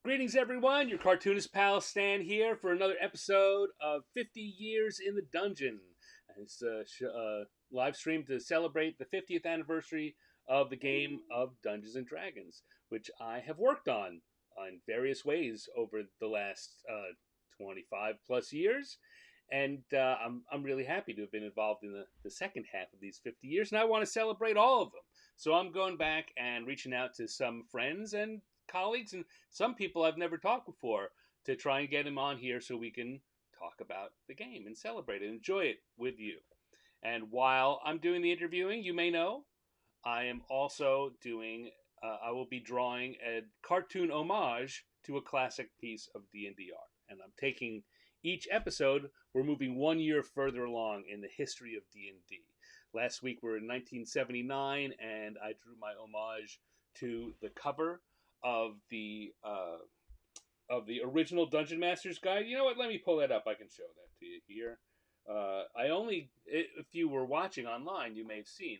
Greetings, everyone. Your cartoonist pal Stan here for another episode of 50 Years in the Dungeon. It's a live stream to celebrate the 50th anniversary of the game of Dungeons and Dragons, which I have worked on in various ways over the last 25 plus years. And I'm really happy to have been involved in the second half of these 50 years, and I want to celebrate all of them. So I'm going back and reaching out to some friends and colleagues and some people I've never talked before to try and get him on here so we can talk about the game and celebrate it, enjoy it with you. And while I'm doing the interviewing, you may know I am also doing. I will be drawing a cartoon homage to a classic piece of D&D art, and I'm taking each episode. We're moving 1 year further along in the history of D&D. Last week we were in 1979, and I drew my homage to the cover of the original Dungeon Master's Guide. You know what? Let me pull that up. I can show that to you here. If you were watching online, you may have seen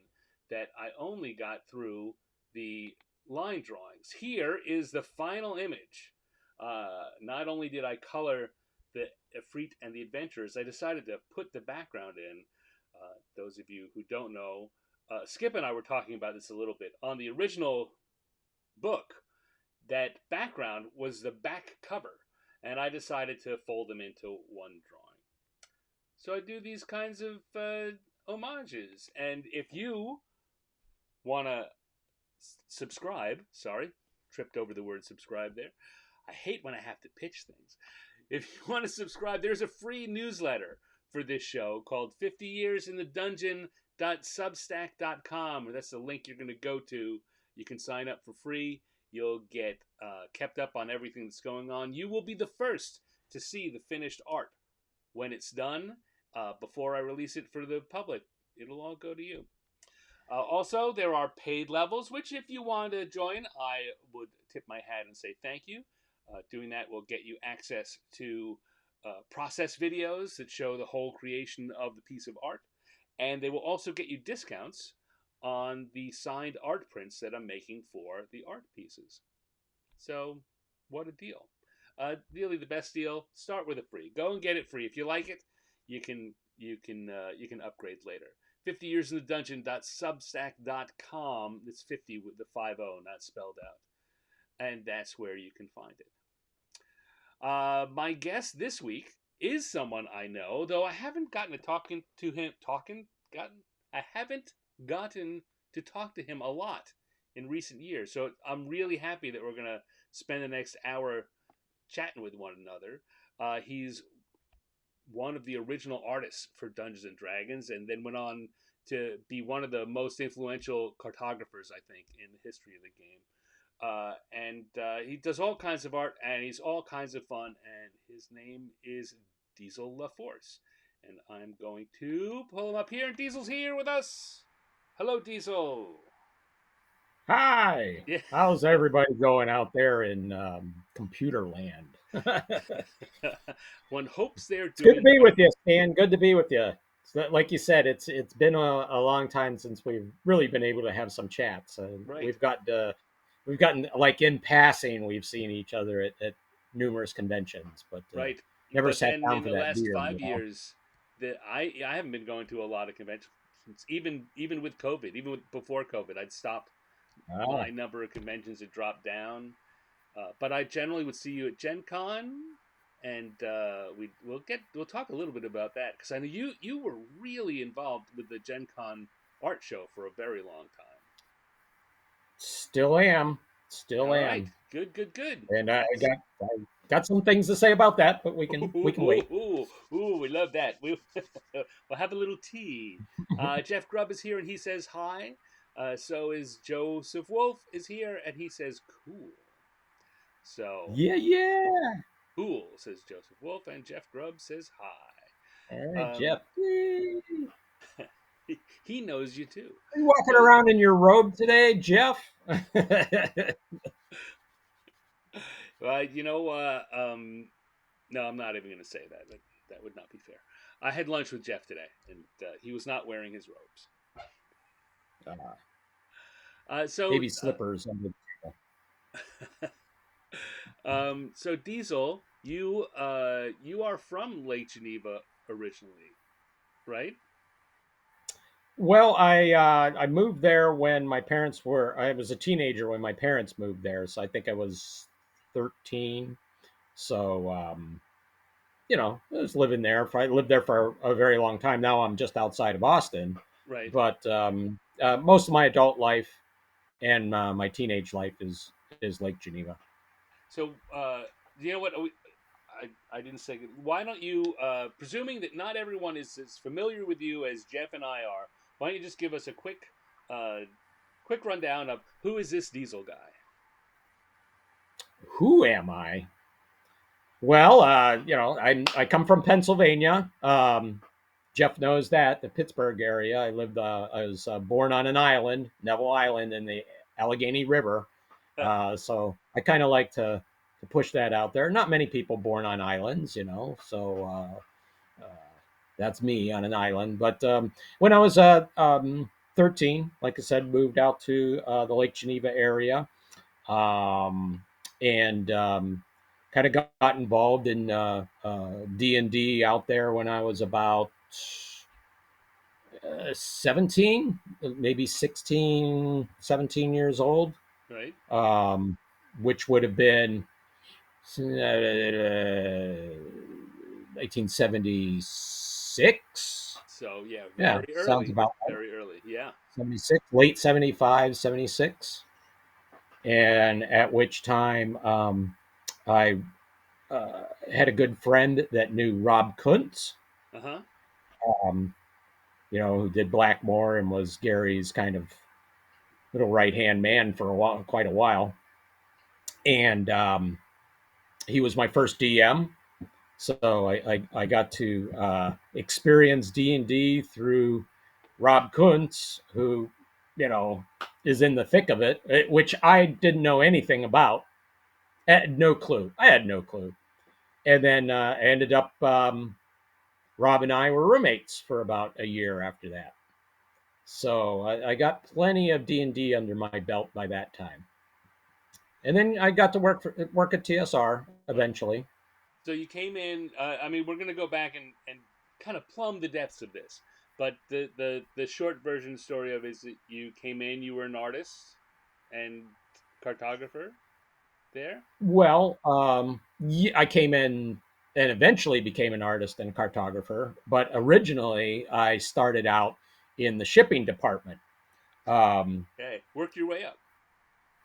that I only got through the line drawings. Here is the final image. Not only did I color the Efreet and the Adventurers, I decided to put the background in. Those of you who don't know, Skip and I were talking about this a little bit. On the original book, that background was the back cover, and I decided to fold them into one drawing. So I do these kinds of homages, and if you want to subscribe, sorry, tripped over the word subscribe there. I hate when I have to pitch things. If you want to subscribe, there's a free newsletter for this show called 50 Years in the Dungeon.substack.com. That's the link you're going to go to. You can sign up for free. You'll get kept up on everything that's going on. You will be the first to see the finished art when it's done. Before I release it for the public, it'll all go to you. Also, there are paid levels, which if you want to join, I would tip my hat and say thank you. Doing that will get you access to process videos that show the whole creation of the piece of art. And they will also get you discounts on the signed art prints that I'm making for the art pieces. So, what a deal. Really the best deal. Start with a free. Go and get it free. If you like it, you can upgrade later. 50 Years in the Dungeon.substack.com. It's 50 with the 50, not spelled out. And that's where you can find it. My guest this week is someone I know, though I haven't gotten to talking to him. I haven't gotten to talk to him a lot in recent years. So I'm really happy that we're going to spend the next hour chatting with one another. He's one of the original artists for Dungeons and Dragons, and then went on to be one of the most influential cartographers, I think, in the history of the game. He does all kinds of art, and he's all kinds of fun, and his name is Diesel LaForce. And I'm going to pull him up here, and Diesel's here with us. Hello, Diesel. Hi. Yeah. How's everybody going out there in computer land? One hopes they're It's good to doing be well. with you, Stan. Good to be with you. So, like you said, it's been a long time since we've really been able to have some chats. Right. We've gotten like in passing, we've seen each other at numerous conventions, but Right. never But sat then down in for the that last beer. 5 years, that I haven't been going to a lot of conventions. Even with COVID, before COVID, I'd stopped. Ah, My number of conventions had dropped down. But I generally would see you at Gen Con, and we'll talk a little bit about that, because I know you were really involved with the Gen Con art show for a very long time. still am, still All right, am, good. and I got some things to say about that, but we can wait. Ooh, we love that. We'll have a little tea. Jeff Grubb is here, and he says hi. So is Joseph Wolf is here, and he says cool. So Yeah, yeah. cool, says Joseph Wolf, and Jeff Grubb says All hi. right, Jeff. Yay. He knows you too. Are you walking So, around in your robe today, Jeff? you know, no, I'm not even going to say that. That would not be fair. I had lunch with Jeff today, and he was not wearing his robes. uh, Uh, so, maybe slippers under the table. So Diesel, you are from Lake Geneva originally, right? Well, I moved there when my parents were. I was a teenager when my parents moved there, so I think I was 13. So I was living there. I lived there for a very long time. Now I'm just outside of Austin, Right. but most of my adult life and my teenage life is Lake Geneva. So, you know what? I didn't say. Why don't you, presuming that not everyone is as familiar with you as Jeff and I are, why don't you just give us a uh, quick rundown of who is this Diesel guy? Who am I? Well, I come from Pennsylvania. Jeff knows that the Pittsburgh area. I was born on an island, Neville Island, in the Allegheny River. So I kind of like to push that out there. Not many people born on islands, So that's me on an island. But when I was 13, like I said, moved out to the Lake Geneva area, um, and kind of got involved in D&D out there when I was about 17, maybe 16, 17 years old, Right. um, which would have been 1976. So yeah, Yeah, very sounds early, about right. very early. Yeah. 76, late 75, 76. And at which time I had a good friend that knew Rob Kuntz, Uh huh. um, who did Blackmore and was Gary's kind of little right hand man for a while, quite a while. And he was my first DM, so I got to experience D&D through Rob Kuntz, who you know is in the thick of it, which I didn't know anything about. I had no clue. I had no clue. And then I ended up Rob and I were roommates for about a year after that. So I got plenty of D&D under my belt by that time. And then I got to work at TSR Right. eventually. So you came in. I mean, we're gonna go back and kind of plumb the depths of this. But the short version story of is that you came in, you were an artist and cartographer there. Well, I came in and eventually became an artist and cartographer, but originally I started out in the shipping department. Um, Okay, worked your way up.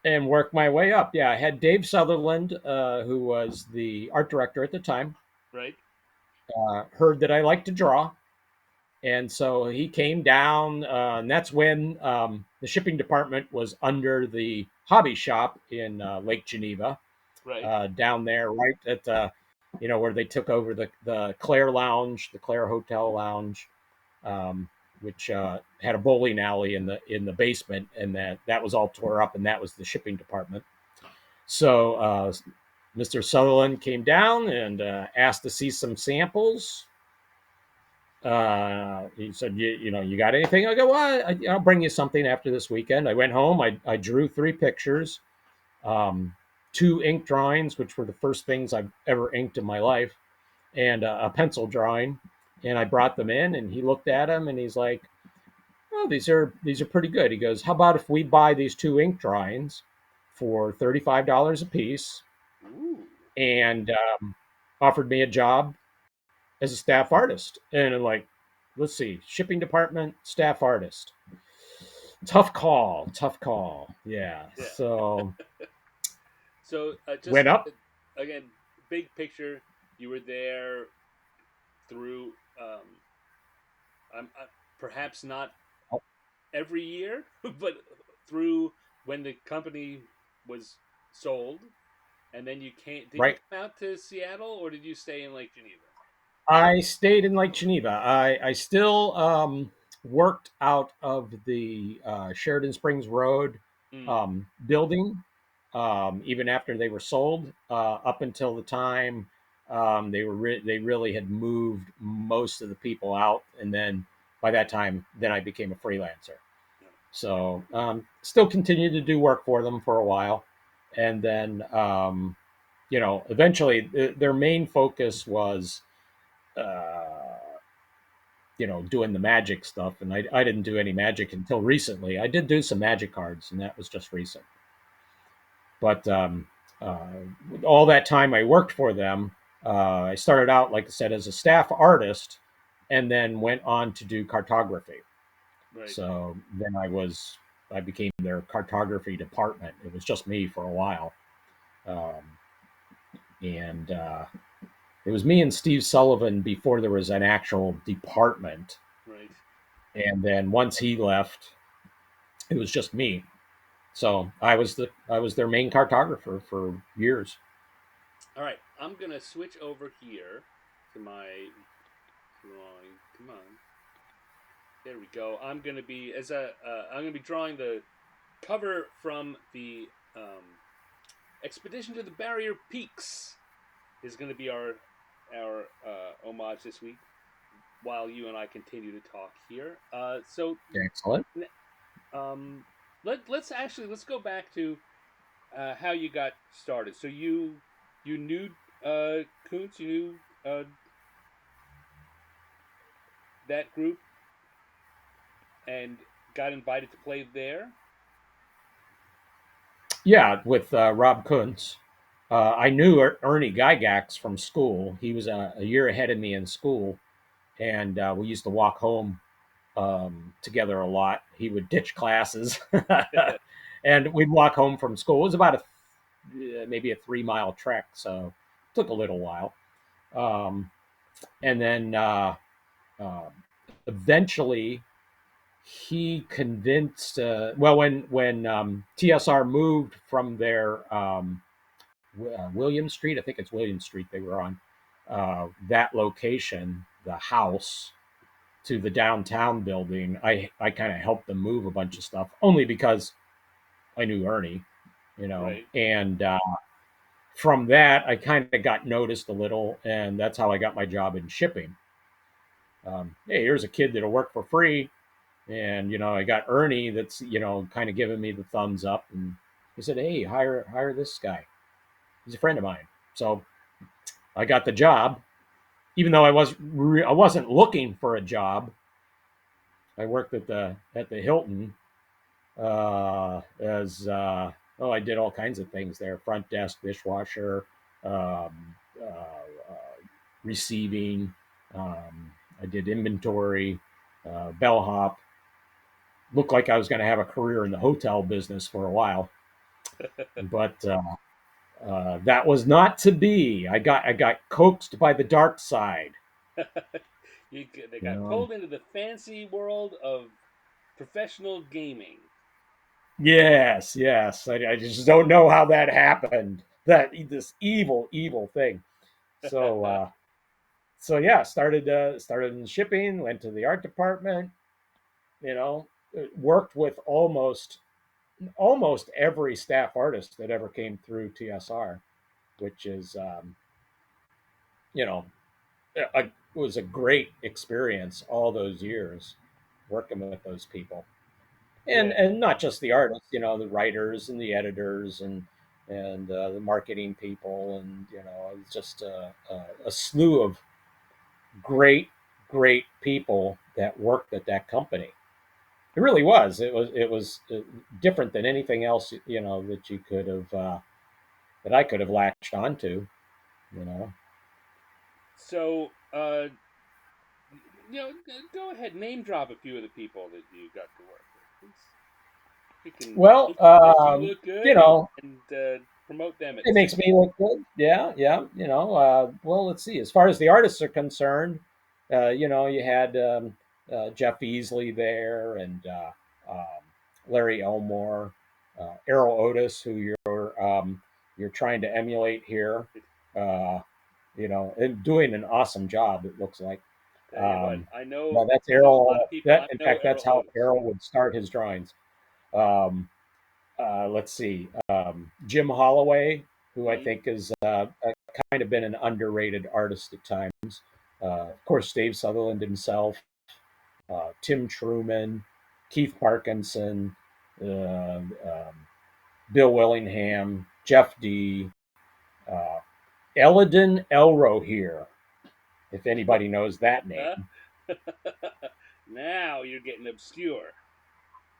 and worked my way up. Yeah, I had Dave Sutherland, who was the art director at the time, Right. heard that I liked to draw. And so he came down, and that's when the shipping department was under the hobby shop in Lake Geneva, Right. down there, right at where they took over the Claire Lounge, the Claire Hotel Lounge, um, which had a bowling alley in the basement, and that was all tore up, and that was the shipping department. So Mr. Sutherland came down and asked to see some samples. He said, you got anything? I go, well, I'll bring you something after this weekend. I went home. I drew 3 pictures, um, 2 ink drawings, which were the first things I've ever inked in my life, and a pencil drawing. And I brought them in, and he looked at them, and he's like, "Oh, these are pretty good." He goes, "How about if we buy these 2 ink drawings for $35 a piece?" Ooh. And offered me a job as a staff artist. And I'm like, let's see, shipping department, staff artist. Tough call, tough call. Yeah. Yeah. So So just went up. again, big picture. You were there through. I'm perhaps not every year, but through when the company was sold, and then you came. Did you Right. come out to Seattle, or did you stay in Lake Geneva? I stayed in Lake Geneva. I still worked out of the Sheridan Springs Road Mm, building, even after they were sold, up until the time they really had moved most of the people out, and then by that time, then I became a freelancer. no. So still continued to do work for them for a while, and then eventually their main focus was, doing the magic stuff. And I didn't do any magic until recently. I did do some magic cards, and that was just recent. But uh, all that time I worked for them, I started out, like I said, as a staff artist, and then went on to do cartography. Right. So then I became their cartography department. It was just me for a while, um, and it was me and Steve Sullivan before there was an actual department. Right. And then once he left, it was just me. So I was their main cartographer for years. All right. I'm gonna switch over here to my drawing. Come on. There we go. I'm gonna be drawing the cover from the expedition to the Barrier Peaks. Is gonna be our homage this week. While you and I continue to talk here. Excellent. Um, let's go back to how you got started. So you knew Kuntz, you knew that group and got invited to play there. Yeah, with Rob Kuntz. I knew Ernie Gygax from school. He was a year ahead of me in school, and we used to walk home together a lot. He would ditch classes, and we'd walk home from school. It was about maybe a 3 mile trek, so it took a little while. Um, and then uh, eventually he convinced. Well, when TSR moved from their William Street, I think it's William Street they were on, that location, the house, to the downtown building, I kind of helped them move a bunch of stuff only because I knew Ernie, Right. and from that I kind of got noticed a little, and that's how I got my job in shipping. Hey, here's a kid that'll work for free, and I got Ernie that's kind of giving me the thumbs up, and he said, hey, hire this guy. He's a friend of mine. So I got the job, even though I wasn't looking for a job. I worked at the Hilton as I did all kinds of things there: front desk, dishwasher, um, receiving. I did inventory, bellhop. Looked like I was going to have a career in the hotel business for a while, but that was not to be. I got coaxed by the dark side. They You got know. pulled into the fancy world of professional gaming. Yes, yes. I just don't know how that happened. That this evil, evil thing. So, yeah, started in shipping. Went to the art department. You know, worked with almost every staff artist that ever came through TSR, which is you know was a great experience all those years working with those people. and Yeah. and not just the artists, the writers and the editors and the marketing people, and it's just a slew of great, great people that worked at that company. It really was. It was different than anything else, that you could have that I could have latched onto. You know. So, go ahead, name drop a few of the people that you got to work with. We can Well, make you look you good know, and promote them at the it same makes me look good. Yeah, yeah. Well, let's see. As far as the artists are concerned, you had Jeff Easley there, and Larry Elmore, Errol Otis, who you're trying to emulate here. time. Uh, and doing an awesome job. It looks like. Tell you what, Um, well, that's I know a lot of Errol. people. That I in know fact, that's Errol how Otis. Errol would start his drawings. Um, let's see, Jim Holloway, who I Hmm. think is kind of been an underrated artist at times. Of course, Dave Sutherland himself, Tim Truman, Keith Parkinson, Bill Willingham, Jeff D. Uh, Eladin Elrohir, if anybody knows that name. Now you're getting obscure.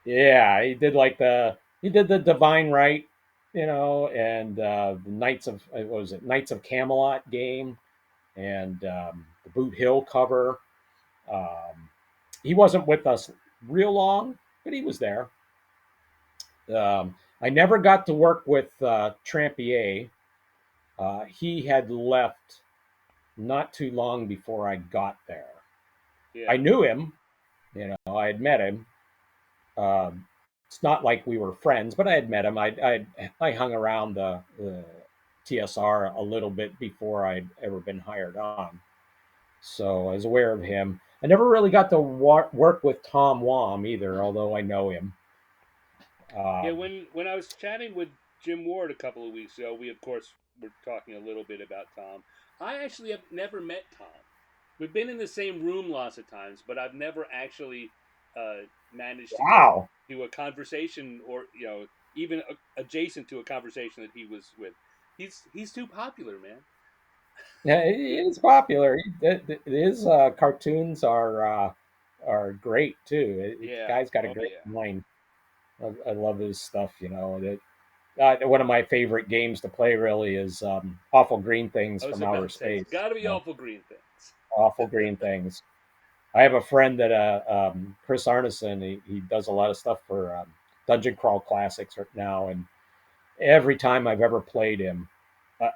Yeah, he did the Divine Right, and the Knights of what was it, Knights of Camelot game, and the Boot Hill cover. Um, he wasn't with us real long, but he was there. I never got to work with Trampier. He had left not too long before I got there. I Yeah. knew him, I had met him. Um, it's not like we were friends, but I had met him. I hung around the TSR a little bit before I'd ever been hired on, so I was aware of him. I never really got to work with Tom Wam either, although I know him. Yeah, Um, when I was chatting with Jim Ward a couple of weeks ago, we of course were talking a little bit about Tom. I actually have never met Tom. We've been in the same room lots of times, but I've never actually managed to get wow, to a conversation, or even adjacent to a conversation that he was with. He's too popular, man. yeah, he is popular. His cartoons are great too. Yeah. Guy's got a Oh great yeah. mind. I love his stuff. One of my favorite games to play really is Awful Green Things I was from about Outer to say it's Space. got to be awful green things. Awful Green Things. I have a friend that Chris Arneson. He does a lot of stuff for Dungeon Crawl Classics right now, and every time I've ever played him,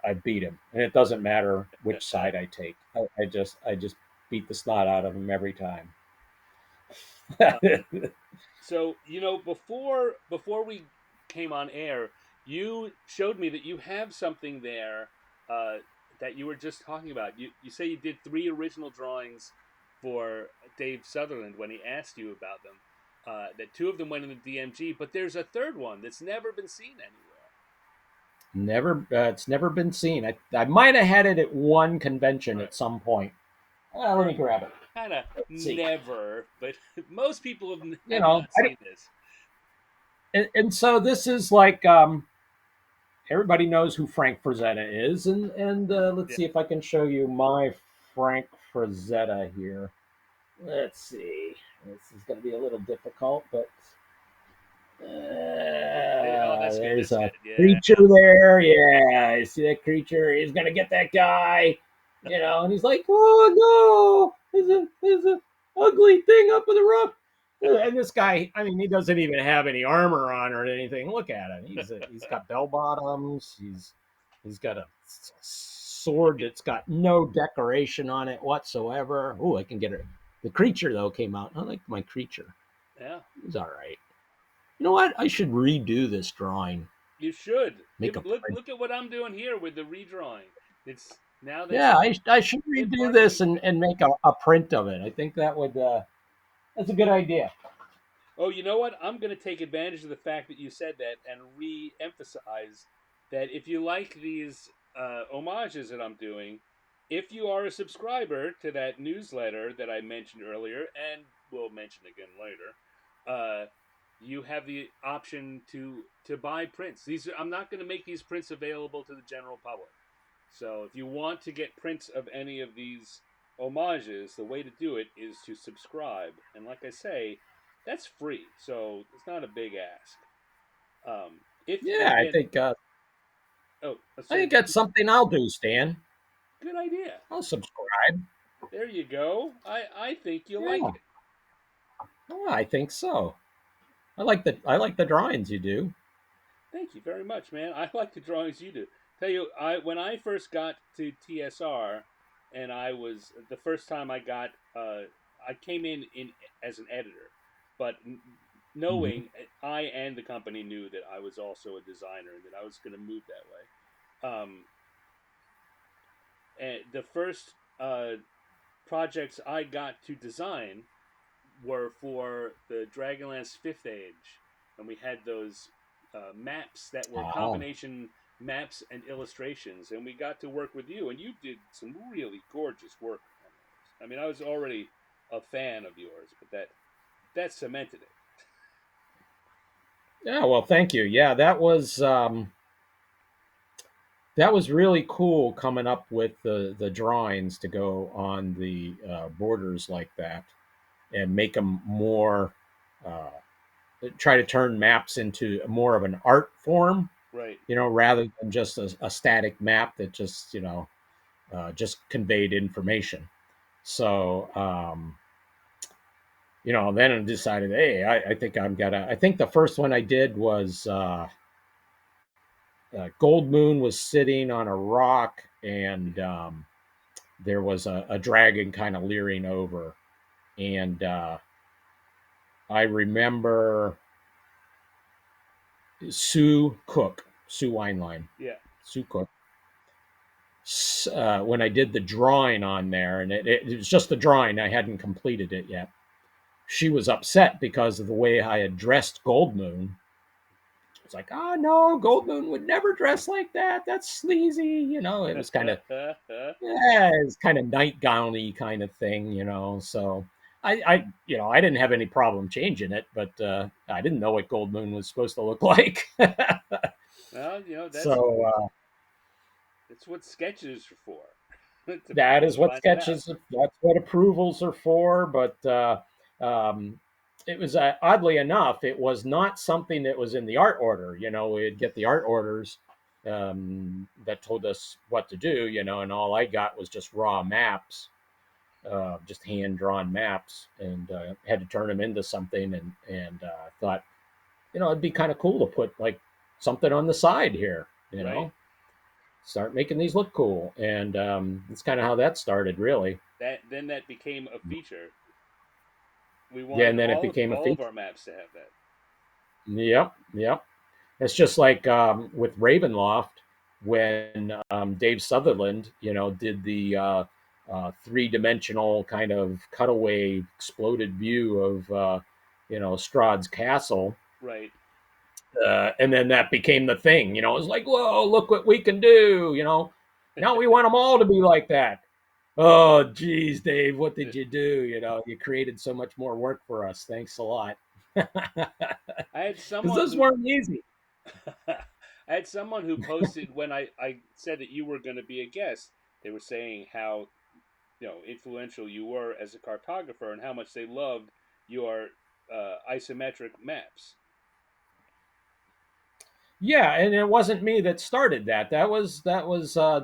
I beat him, and it doesn't matter which side I take. I just beat the snot out of him every time. Um, So before we came on air, you showed me that you have something there uh, that you were just talking about. You say you did three original drawings for Dave Sutherland when he asked you about them. That two of them went in the DMG, but there's a third one that's never been seen anywhere. Never, it's never been seen. I might have had it at one convention Right. at some point. Let me Well, grab it. kind of Let's see. never, but most people You have know, not seen this. and so this is like everybody knows who Frank Frazetta is, and let's Yeah. see if I can show you my Frank Frazetta here. Let's see. This is going to be a little difficult, but Oh, that's good. there's That's good. a Yeah. creature there. Yeah, you see that creature? He's going to get that guy. And he's like, "Oh no, there's a ugly thing up in the rock." And this guy, I mean, he doesn't even have any armor on or anything. Look at him. He's got bell bottoms. He's got a sword that's got no decoration on it whatsoever. Oh, I can get it. The creature though came out. I like my creature. Yeah. He's all right. You know what? I should redo this drawing. You should Make a look. print. Look at what I'm doing here with the redrawing. It's now that's Yeah, I should been redo part of this the. and make a print of it. I think that's a good idea. Oh, you know what? I'm going to take advantage of the fact that you said that and re-emphasize that if you like these homages that I'm doing, if you are a subscriber to that newsletter that I mentioned earlier and will mention again later, uh, you have the option to buy prints. I'm not going to make these prints available to the general public. So if you want to get prints of any of these homages, the way to do it is to subscribe. And like I say, that's free, so it's not a big ask. If and Yeah, again, I so think that's something I'll do, Stan. good idea. I'll subscribe. There you go. I think you'll like Yeah, it. I think so. I like the drawings you do. Thank you very much, man. I like the drawings you do. Tell you, I when I first got to TSR, and I was the first time I came in as an editor, but Hmm. knowing I and the company knew that I was also a designer and that I was going to move that way. And the first projects I got to design were for the Dragonlance Fifth Age, and we had those maps that were Oh, combination maps and illustrations, and we got to work with you, and you did some really gorgeous work on those. I mean, I was already a fan of yours, but that cemented it. yeah. Well, thank you. Yeah, that was that was really cool coming up with the drawings to go on the borders like that and make them more uh, try to turn maps into more of an art form, Right. rather than just a static map that just just conveyed information. So then I decided, hey, I think I'm gonna. I think the first one I did was Gold Moon was sitting on a rock, and there was a dragon kind of leering over, and I remember Sue Wineline, Yeah. Sue Cook. When I did the drawing on there, and it was just the drawing, I hadn't completed it yet. She was upset because of the way I had dressed Gold Moon. It's like, oh no, Gold Moon would never dress like that. That's sleazy. It was kind of, yeah, it's kind of nightgowny kind of thing. So I didn't have any problem changing it, but I didn't know what Gold Moon was supposed to look like. Well, So that's what sketches are for. To that is what find that out. sketches, that's what approvals are for. But um, it was oddly enough, it was not something that was in the art order. We'd get the art orders that told us what to do, and all I got was just raw maps, just hand drawn maps, and had to turn them into something. And thought, it'd be kind of cool to put like something on the side here, Right. start making these look cool. And it's kind of how that started, really. That became a feature. We Yeah, wanted and then it all of became a all of feature. our maps to have that. Yep, yep. It's just like with Ravenloft when Dave Sutherland, did the three-dimensional kind of cutaway exploded view of Strahd's castle. Right. And then that became the thing. It was like, whoa, look what we can do. Now we want them all to be like that. Oh, geez, Dave, what did you do? You created so much more work for us. Thanks a lot. I had Because someone those who weren't easy. I had someone who posted when I said that you were going to be a guest. They were saying how influential you were as a cartographer and how much they loved your isometric maps. Yeah, and it wasn't me that started that. That was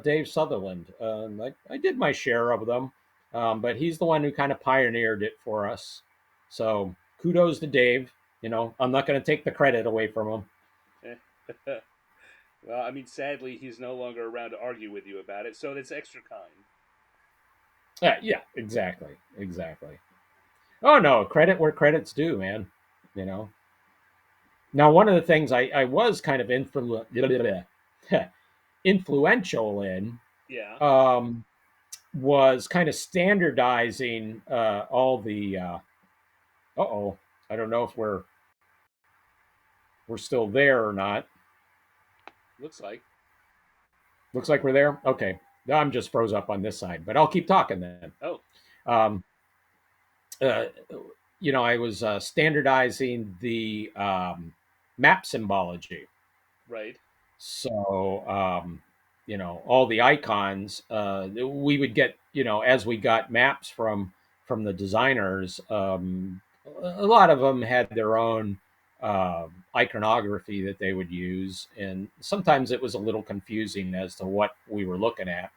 Dave Sutherland. I did my share of them, but he's the one who kind of pioneered it for us. So kudos to Dave. I'm not going to take the credit away from him. Well, I mean, sadly, he's no longer around to argue with you about it, so that's extra kind. Yeah, exactly, exactly. Oh no, credit where credit's due, man. You know. Now, one of the things I was kind of influential in Yeah. um, was kind of standardizing all the. Oh, I don't know if we're still there or not. Looks like. Looks like we're there. Okay, I'm just froze up on this side, but I'll keep talking then. Oh, Um, uh, I was standardizing the map symbology. right. So, all the icons, we would get, as we got maps from the designers, a lot of them had their own iconography that they would use, and sometimes it was a little confusing as to what we were looking at.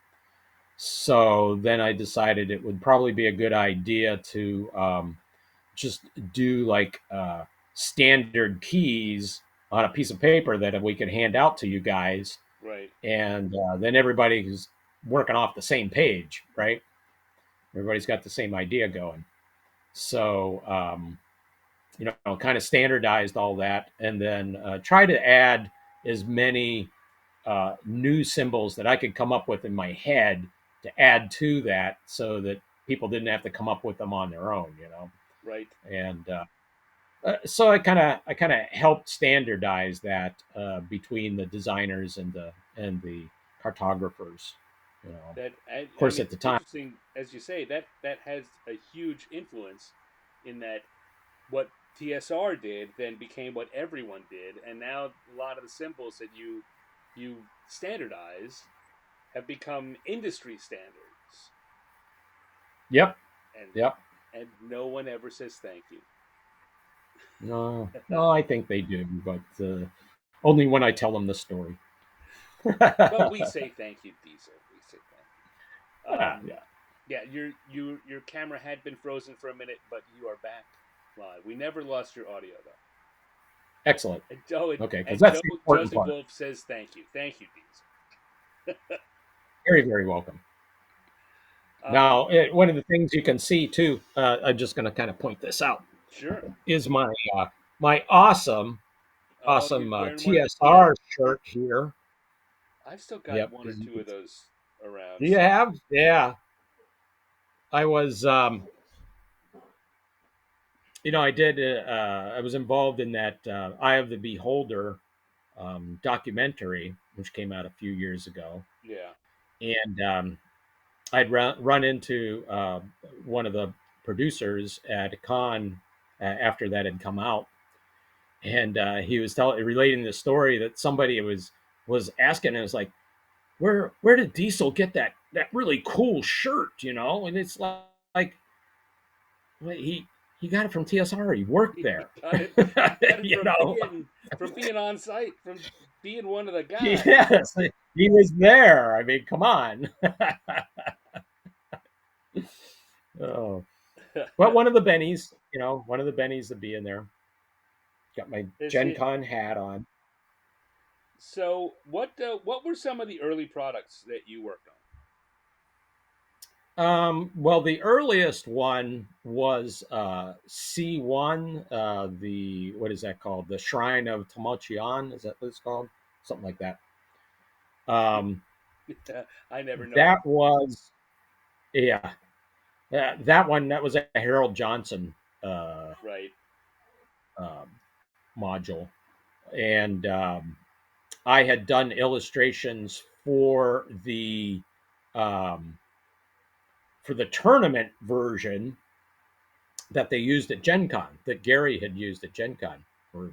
So then I decided it would probably be a good idea to just do like standard keys on a piece of paper that we could hand out to you guys, Right. and then everybody's working off the same page, right? Everybody's got the same idea going. So kind of standardized all that, and then try to add as many new symbols that I could come up with in my head to add to that, so that people didn't have to come up with them on their own, Right. and so I kind of helped standardize that between the designers and the cartographers. Of I course, mean, at the time, interesting as you say that has a huge influence in that what TSR did then became what everyone did, and now a lot of the symbols that you you standardize have become industry standards, Yep. and Yep. no one ever says thank you. No, no, I think they do, but only when I tell them the story. Well, we say thank you, Diesel. We say thank you. Yeah. Yeah, your camera had been frozen for a minute, but you are back live. We never lost your audio though. Excellent. And Joe Okay, because and that's Joe the important Joseph part. Wolf says thank you, Diesel. Very, very welcome. um, Now, one of the things you can see too, I'm just going to kind of point this out, sure. is my awesome, Oh, you're awesome wearing one of the TS. TSR shirt here. I've still got Yep. one or As you two can of those Do around. you So have? Yeah. I was, I did. I was involved in that Eye of the Beholder documentary, which came out a few years ago, yeah, and I'd run into one of the producers at a con after that had come out, and he was relating the story that somebody was asking, and it was like, where did Diesel get that really cool shirt, And it's like well, he got it from TSR. He worked he there, got it. He got it you know. from being on site, from being one of the guys. Yes, he was there. I mean, come on. Oh, but one of the bennies, one of the bennies to be in there. Got my Is Gen it Con hat on. so? What were some of the early products that you worked on? Well, the earliest one was C1, the what is that called? The Shrine of Tamochian. Is that what it's called? Something like that. Um, I never know that them. was yeah. That one that was a Harold Johnson uh, Right. um, module, and I had done illustrations um, for the tournament version that they used at Gen Con, that Gary had used at Gen Con, or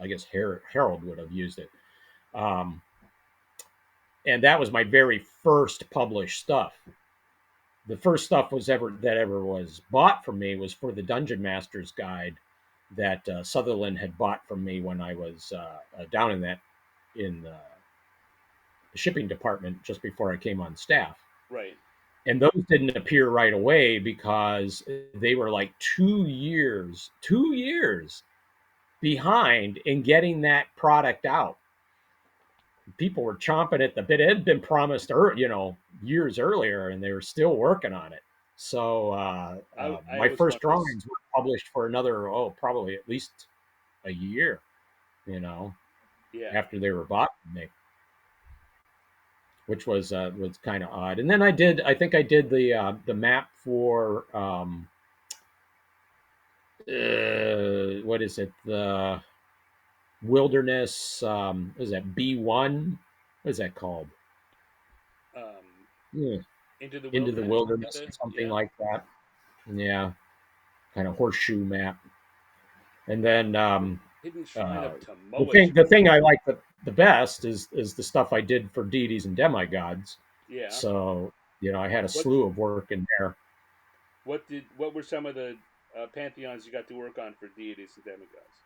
I guess Harold would have used it. Um, and that was my very first published stuff. The first stuff ever was bought from me was for the Dungeon Master's Guide that Sutherland had bought from me when I was down in the shipping department just before I came on staff. Right. And those didn't appear right away because they were like 2 years behind in getting that product out. People were chomping at the bit. It had been promised, years earlier, and they were still working on it. So I my was first one of those. drawings were published for another, probably at least a year, you know, Yeah. after they were bought from me, which was kind of odd. And then I think I did the map for what is it, the wilderness, what is that, B1, what is that called? Um, Yeah. into the Into the wilderness. Is that wilderness or the something yeah? like that. Yeah, kind of horseshoe map. And then Hidden Shrine of the thing I like the best is the stuff I did for deities and demigods. Yeah. So I had a What slew of work in there. what were some of the pantheons you got to work on for deities and demigods?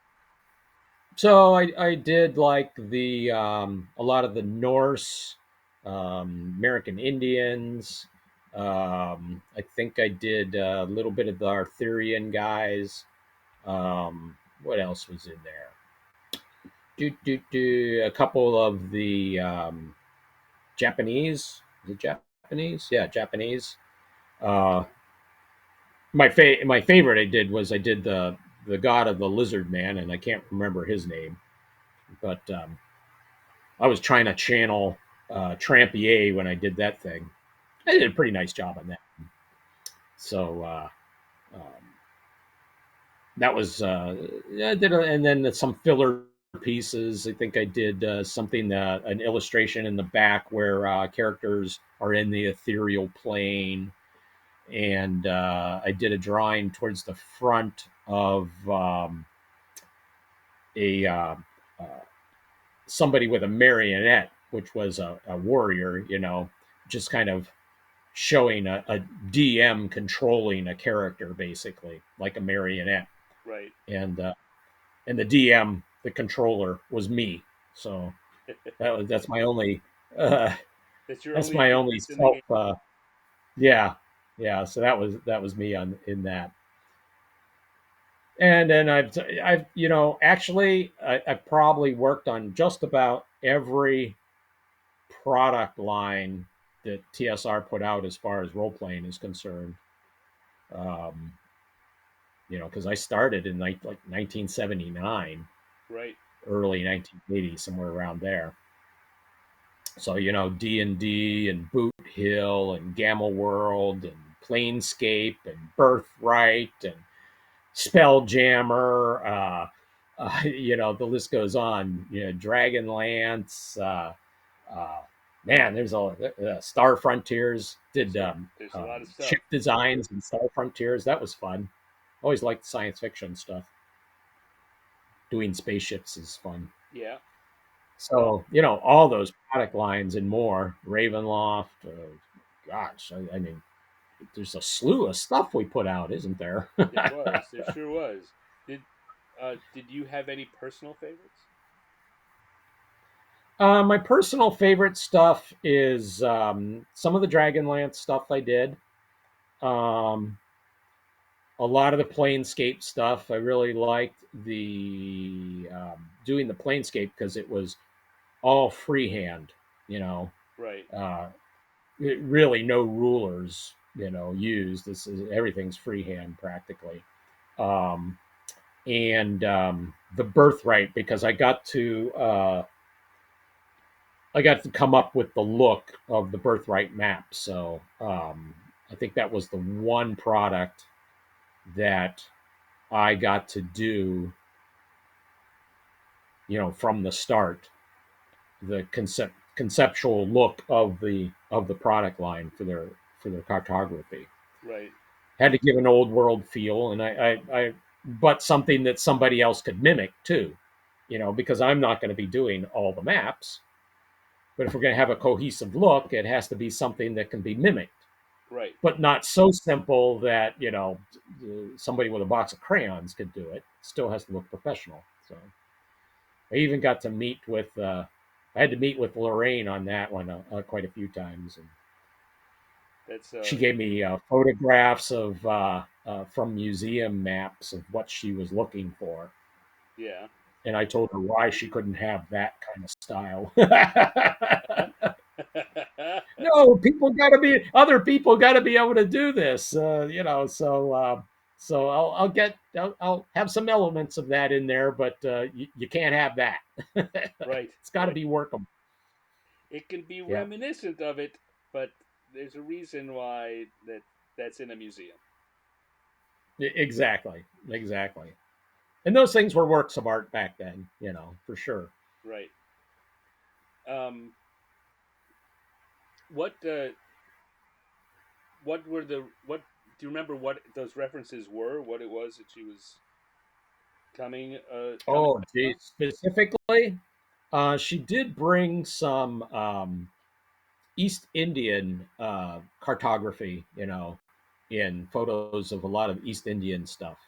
So I did like a lot of the Norse, American Indians. I think I did a little bit of the Arthurian guys. What else was in there? A couple of the Japanese. Is it Japanese? Yeah, Japanese. Uh, my favorite I did the god of the lizard man, and I can't remember his name, but I was trying to channel Trampier when I did that thing. I did a pretty nice job on that. So um, that was yeah, and then some filler pieces. I think I did something an illustration in the back where characters are in the ethereal plane, and I did a drawing towards the front of a somebody with a marionette, which was a warrior, just kind of showing a DM controlling a character, basically like a marionette, Right. and and the DM, the controller, was me. So that's my only uh, That's your that's only my only appearance in the game. self. Yeah, yeah. So that was me on in that. And then I've actually I've probably worked on just about every product line that TSR put out as far as role playing is concerned. Um, because I started in like 1979, Right. early 1980, somewhere around there. So D&D and Boot Hill and Gamma World and Planescape and Birthright and Spelljammer. The list goes on. Dragonlance. Uh, Man, there's Star Frontiers. Did There's a lot of stuff. ship designs and Star Frontiers. That was fun. Always liked science fiction stuff. Doing spaceships is fun. Yeah. Well, So all those product lines and more. Ravenloft. Gosh, I mean, there's a slew of stuff we put out, isn't there? there was. There sure was. Did you have any personal favorites? My personal favorite stuff is some of the Dragonlance stuff I did. Um, a lot of the Planescape stuff. I really liked the doing the Planescape because it was all freehand. You know, Right. uh, really no rulers. Used. This is everything's freehand practically. Um, and the Birthright because I got to come up with the look of the Birthright map. So I think that was the one product that I got to do, from the start, the conceptual look of the product line for their cartography. Right. Had to give an old world feel, and I but something that somebody else could mimic too, because I'm not going to be doing all the maps. But if we're going to have a cohesive look, it has to be something that can be mimicked, Right. but not so simple that somebody with a box of crayons could do it. Still has to look professional. So I even got to meet with. I had to meet with Lorraine on that one quite a few times, and That's she gave me photographs of from museum maps of what she was looking for, yeah. and I told her why she couldn't have that kind of style. No, other people got to be able to do this, so I'll have some elements of that in there, but you can't have that. right. It's got to Right. be workable. It can be Yeah, reminiscent of it, but there's a reason why that's in a museum. exactly, exactly. And those things were works of art back then, for sure. Right. Um. What what were the what do you remember what those references were? What it was that she was coming Oh, back geez. on? Specifically, she did bring some East Indian cartography, in photos of a lot of East Indian stuff.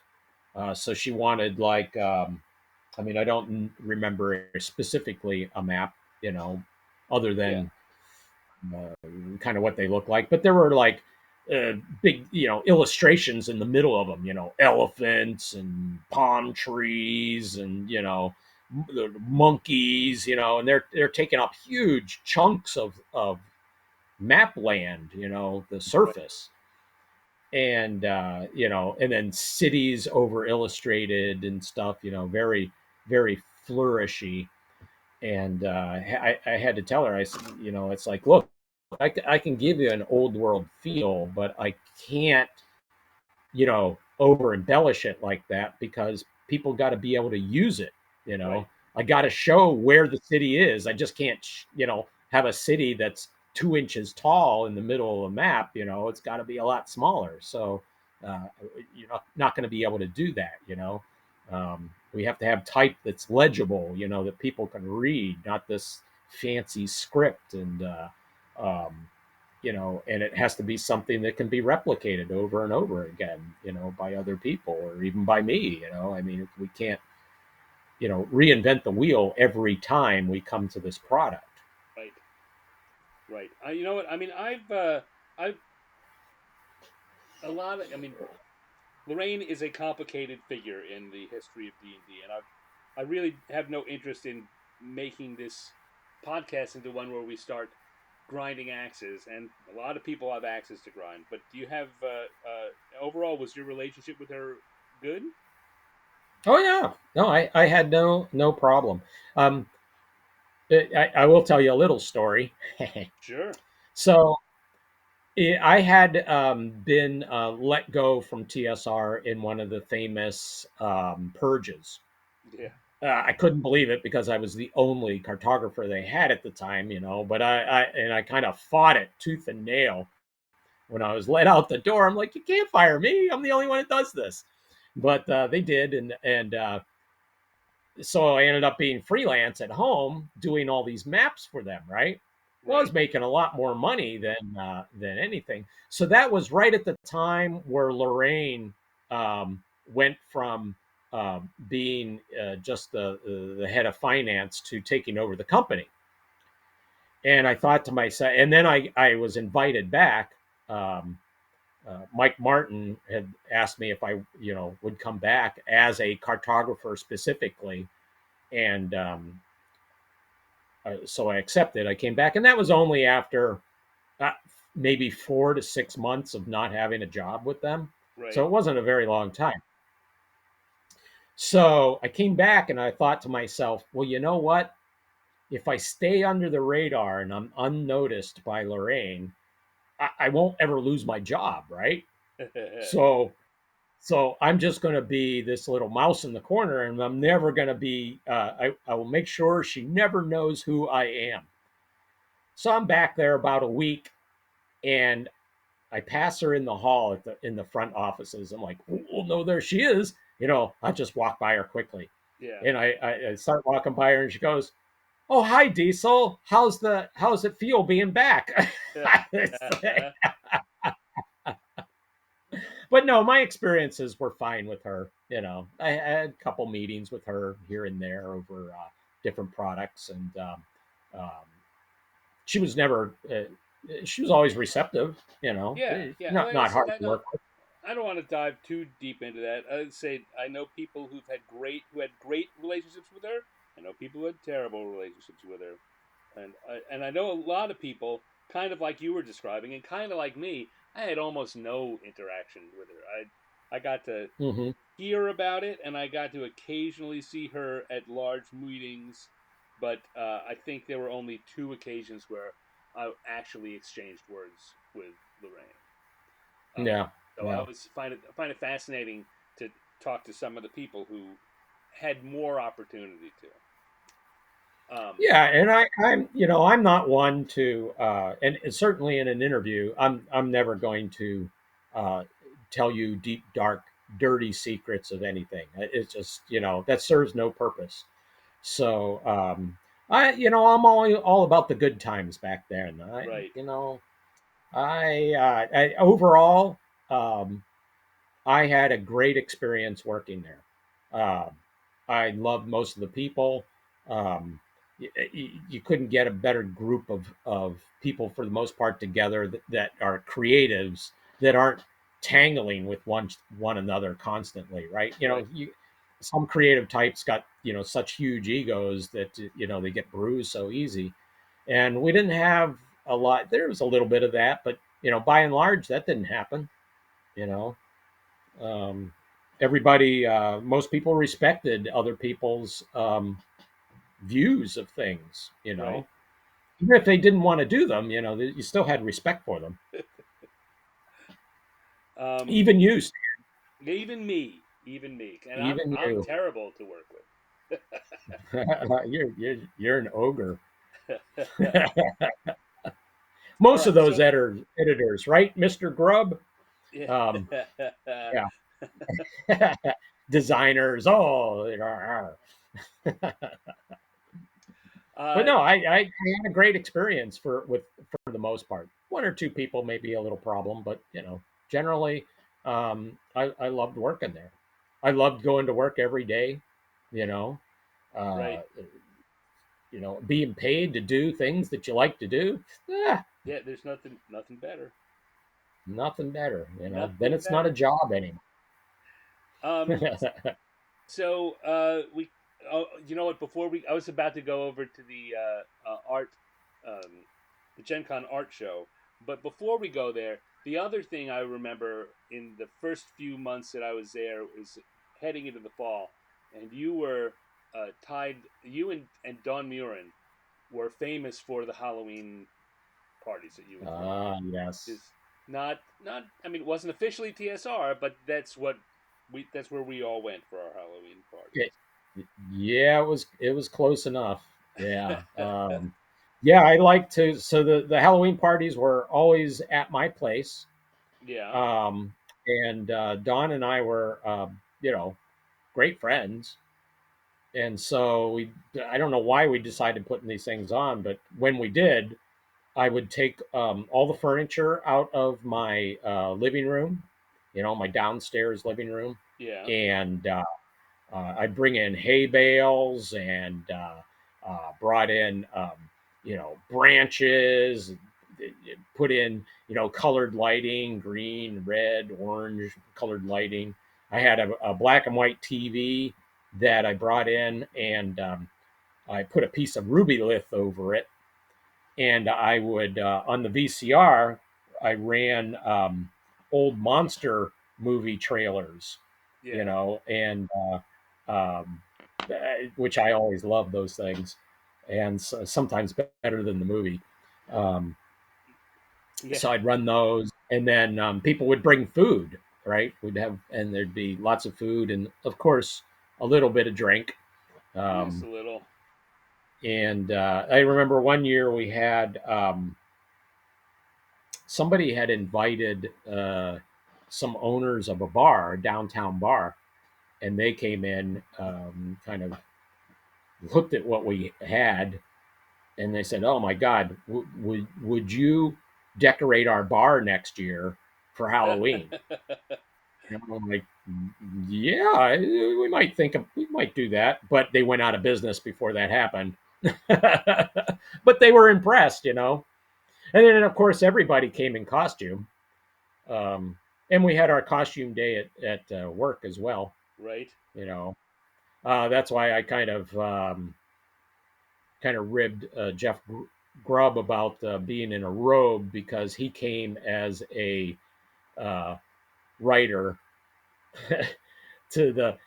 So she wanted I mean, I don't remember specifically a map, other Yeah. than kind of what they look like, but there were like big, illustrations in the middle of them, elephants and palm trees and the monkeys, and they're taking up huge chunks of map land, the Right. surface, and and then cities over illustrated and stuff, very very flourishy. And I had to tell her, I said, it's like, look, I can give you an old world feel, but I can't, over embellish it like that because people got to be able to use it. You know, Right. I got to show where the city is. I just can't, have a city that's 2 inches tall in the middle of a map. It's got to be a lot smaller. So you're not going to be able to do that. We have to have type that's legible, that people can read, not this fancy script. Um, and it has to be something that can be replicated over and over again, by other people or even by me. I mean, we can't, reinvent the wheel every time we come to this product. Right. Right. You know what? I mean, I've a lot of. I mean, Lorraine is a complicated figure in the history of D&D, and I really have no interest in making this podcast into one where we start grinding axes. And a lot of people have axes to grind. But do you have overall? Was your relationship with her good? Oh yeah, no, I had no problem. Um, I will tell you a little story. Sure. So I had been let go from TSR in one of the famous purges. Yeah. I couldn't believe it because I was the only cartographer they had at the time, But I kind of fought it tooth and nail when I was let out the door. I'm like, you can't fire me. I'm the only one that does this. But they did, and so I ended up being freelance at home doing all these maps for them. Right. Well, I was Right. making a lot more money than anything. So that was right at the time where Lorraine went from being just the head of finance to taking over the company. And I thought to myself, and then I was invited back. Um, Mike Martin had asked me if I, would come back as a cartographer specifically, and so I accepted. I came back, and that was only after uh, maybe 4 to 6 months of not having a job with them. So Right. it wasn't a very long time. So I came back, and I thought to myself, well, you know what? If I stay under the radar and I'm unnoticed by Lorraine, I won't ever lose my job, right? So I'm just going to be this little mouse in the corner, and I'm never going to be. I will make sure she never knows who I am. So I'm back there about a week, and I pass her in the hall in the front offices. I'm like, oh no, there she is. I just walk by her quickly, Yeah. and I start walking by her, and she goes, "Oh, hi, Diesel. How's it feel being back?" But no, my experiences were fine with her. I had a couple meetings with her here and there over different products, and she was never. She was always receptive. Yeah. Yeah. Like I Not said, hard to work with. I don't want to dive too deep into that. I'd say I know people who had great relationships with her. I know people who had terrible relationships with her, and I know a lot of people kind of like you were describing, and kind of like me. I had almost no interaction with her. I got to Hmm. hear about it, and I got to occasionally see her at large meetings, but I think there were only two occasions where I actually exchanged words with Lorraine. Um, Yeah, so I yeah. always find it fascinating to talk to some of the people who had more opportunity to. Yeah, and I'm not one to, and certainly in an interview, I'm never going to uh, tell you deep, dark, dirty secrets of anything. It's just, that serves no purpose. So, I'm all about the good times back then. Right. I overall, um, I had a great experience working there. I loved most of the people. Um, you couldn't get a better group of people for the most part together that are creatives that aren't tangling with one another constantly, right? Right. Some creative types got such huge egos that they get bruised so easy, and we didn't have a lot. There was a little bit of that, but by and large, that didn't happen. You know, um, everybody, most people respected other people's views of things. Right. Even if they didn't want to do them, you still had respect for them. Um, Even you, Steve, even me, and even I'm you, terrible to work with. you're an ogre. All Most of right. those So editors, right, Mister Grubb? yeah. Um, yeah. designers. Oh, but Uh, no, I had a great experience for the most part. One or two people may be a little problem, but generally, I loved working there. I loved going to work every day. You know, right. uh, being paid to do things that you like to do. Yeah, Yeah, there's nothing better. nothing better. Then Nothing it's not a better. job anymore. Um, so we, you know what? Before I was about to go over to the art, the Gen Con art show, but before we go there, the other thing I remember in the first few months that I was there was heading into the fall, and you were tied. You and Don Murin were famous for the Halloween parties that you would throw. Yes. Is not. I mean, it wasn't officially TSR, but that's where we all went for our Halloween It, parties. yeah, it was close enough. Yeah. Yeah, I like to. So the Halloween parties were always at my place, Yeah, um, and Dawn and I were, great friends, and so I don't know why we decided putting these things on, but when we did, I would take all the furniture out of my living room, my downstairs living room, yeah, and I bring in hay bales and brought in, branches, put in, colored lighting, green, red, orange colored lighting. I had a black and white TV that I brought in, and I put a piece of ruby lith over it. And I would, on the VCR, I ran old monster movie trailers, yeah, and um, which I always love those things, and sometimes better than the movie. Um, yeah. so I'd run those, and then people would bring food, right? And there'd be lots of food, and of course, a little bit of drink. Just Um, a little. and I remember one year we had somebody had invited some owners of a bar, a downtown bar, and they came in, kind of looked at what we had, and they said, "Oh my God, would you decorate our bar next year for Halloween?" And I'm like, "Yeah, we might do that," but they went out of business before that happened. But they were impressed. And then, of course, everybody came in costume. Um, and we had our costume day at work as well. Right. You know, that's why I kind of ribbed Jeff Grubb about being in a robe, because he came as a uh, writer to the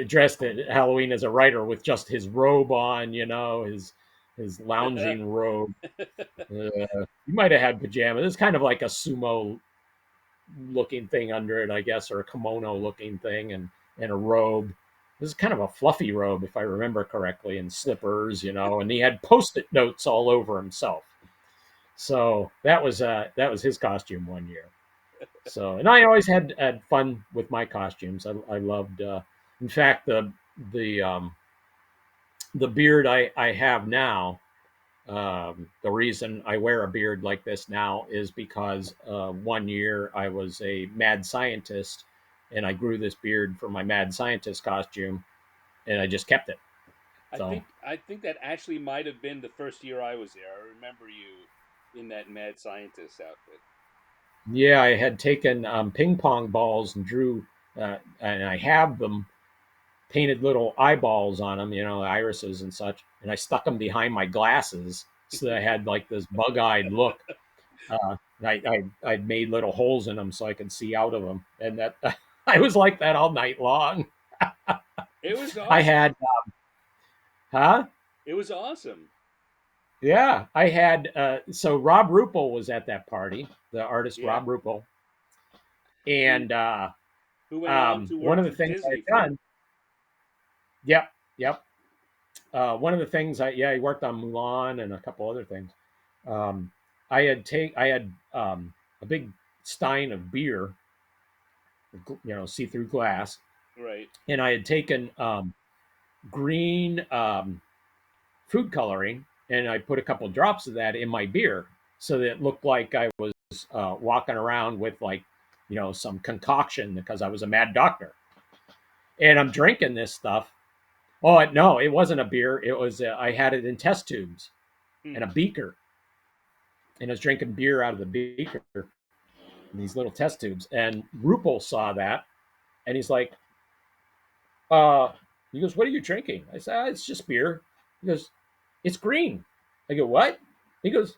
dressed at Halloween as a writer with just his robe on, his lounging robe. He might have had pajamas. It's kind of like a sumo looking thing under it, I guess, or a kimono looking thing, and a robe. This is kind of a fluffy robe, if I remember correctly, and slippers, and he had post-it notes all over himself. So that was his costume one year. So, and I always had fun with my costumes. I loved. In fact, the beard I have now. The reason I wear a beard like this now is because one year I was a mad scientist, and I grew this beard for my mad scientist costume, and I just kept it. So, I think that actually might have been the first year I was there. I remember you in that mad scientist outfit. yeah, I had taken ping pong balls and and I have them painted little eyeballs on them, irises and such, and I stuck them behind my glasses so that I had like this bug eyed look. I made little holes in them so I could see out of them, and that I was like that all night long. It was I awesome. had, huh? It was awesome. Yeah, I had. So Rob Rupel was at that party, the artist Yeah. Rob Rupel, Who and who went on to one work of the for things Disney I've for. done. Yep, yep. One of the things he worked on Mulan and a couple other things. Um, I had a big stein of beer, see through glass, Right. and I had taken green food coloring, and I put a couple drops of that in my beer, so that it looked like I was walking around with like, some concoction because I was a mad doctor, and I'm drinking this stuff. Oh no, it wasn't a beer. It was I had it in test tubes Hmm. and a beaker, and I was drinking beer out of the beaker in these little test tubes. And Rupel saw that, and he's like, uh, he goes, "What are you drinking?" I said, "It's just beer." He goes, "It's green." I go, "What?" He goes,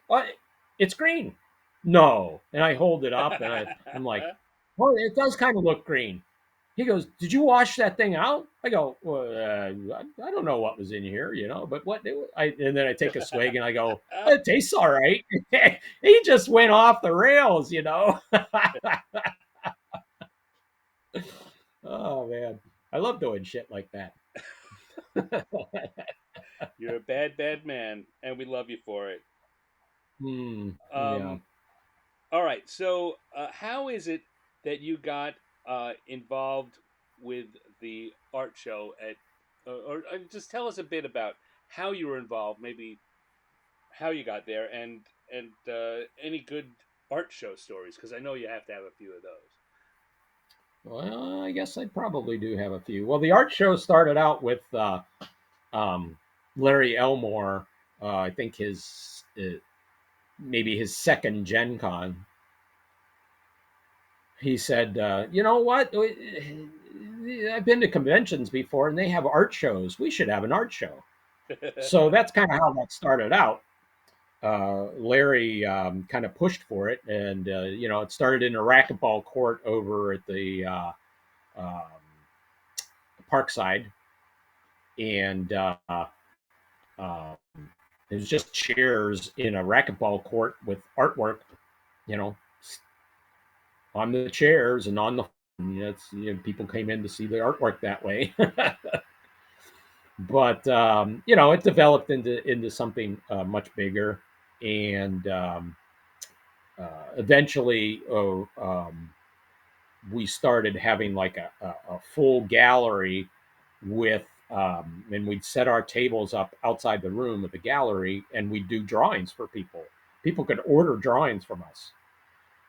"It's green." No, and I hold it up, and I'm like, "Well, it does kind of look green." He goes, "Did you wash that thing out?" I go, "Well, I don't know what was in here, but what?" And then I take a swig, and I go, "It tastes all right." He just went off the rails. Oh man, I love doing shit like that. You're a bad, bad man, and we love you for it. Yeah. Um, all right. So, how is it that you got involved with the art show at, or just tell us a bit about how you were involved, maybe how you got there, and any good art show stories, because I know you have to have a few of those. Well, I guess I probably do have a few. Well, the art show started out with um, Larry Elmore. I think his maybe his second Gen Con. He said, "You know what? I've been to conventions before, and they have art shows. We should have an art show." So that's kind of how that started out. Larry kind of pushed for it, and it started in a racquetball court over at the um, Parkside, and um, it was just chairs in a racquetball court with artwork, you know, on the chairs and on the. People came in to see the artwork that way, but it developed into something much bigger, and eventually, we started having like a full gallery with and we'd set our tables up outside the room of the gallery, and we'd do drawings for people. People could order drawings from us,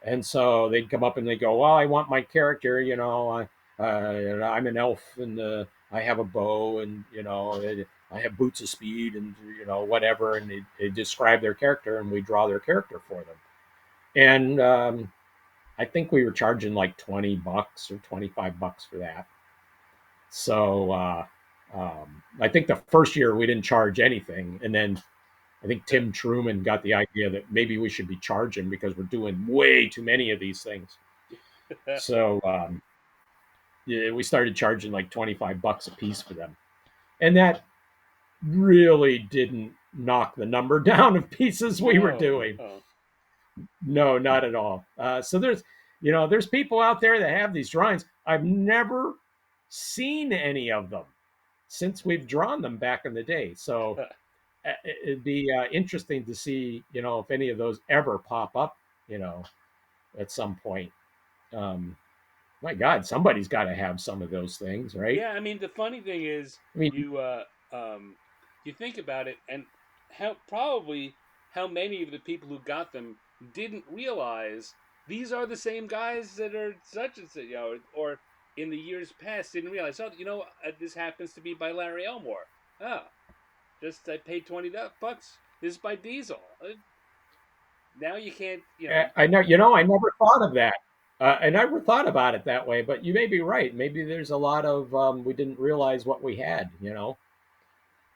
and so they'd come up and they go, "Well, I want my character, I'm an elf, and I have a bow, and I have boots of speed, and whatever," and they describe their character, and we draw their character for them. And I think we were charging like $20 or $25 for that. So I think the first year we didn't charge anything, and then I think Tim Truman got the idea that maybe we should be charging because we're doing way too many of these things. So yeah, we started charging like $25 a piece for them, and that really didn't knock the number down of pieces we were No, doing. no. No, not at all. So there's people out there that have these drawings. I've never seen any of them since we've drawn them back in the day. So it'd be interesting to see, if any of those ever pop up, you know, at some point. Um, my God, somebody's got to have some of those things, right? Yeah, I mean the funny thing is I mean, um you think about it, and how many of the people who got them didn't realize these are the same guys that are such and such, or in the years past didn't realize, oh, this happens to be by Larry Elmore. Oh, just I paid $20. This is by Diesel. Now you can't, I know, I never thought of that. I never thought about it that way, but you may be right. Maybe there's a lot of we didn't realize what we had.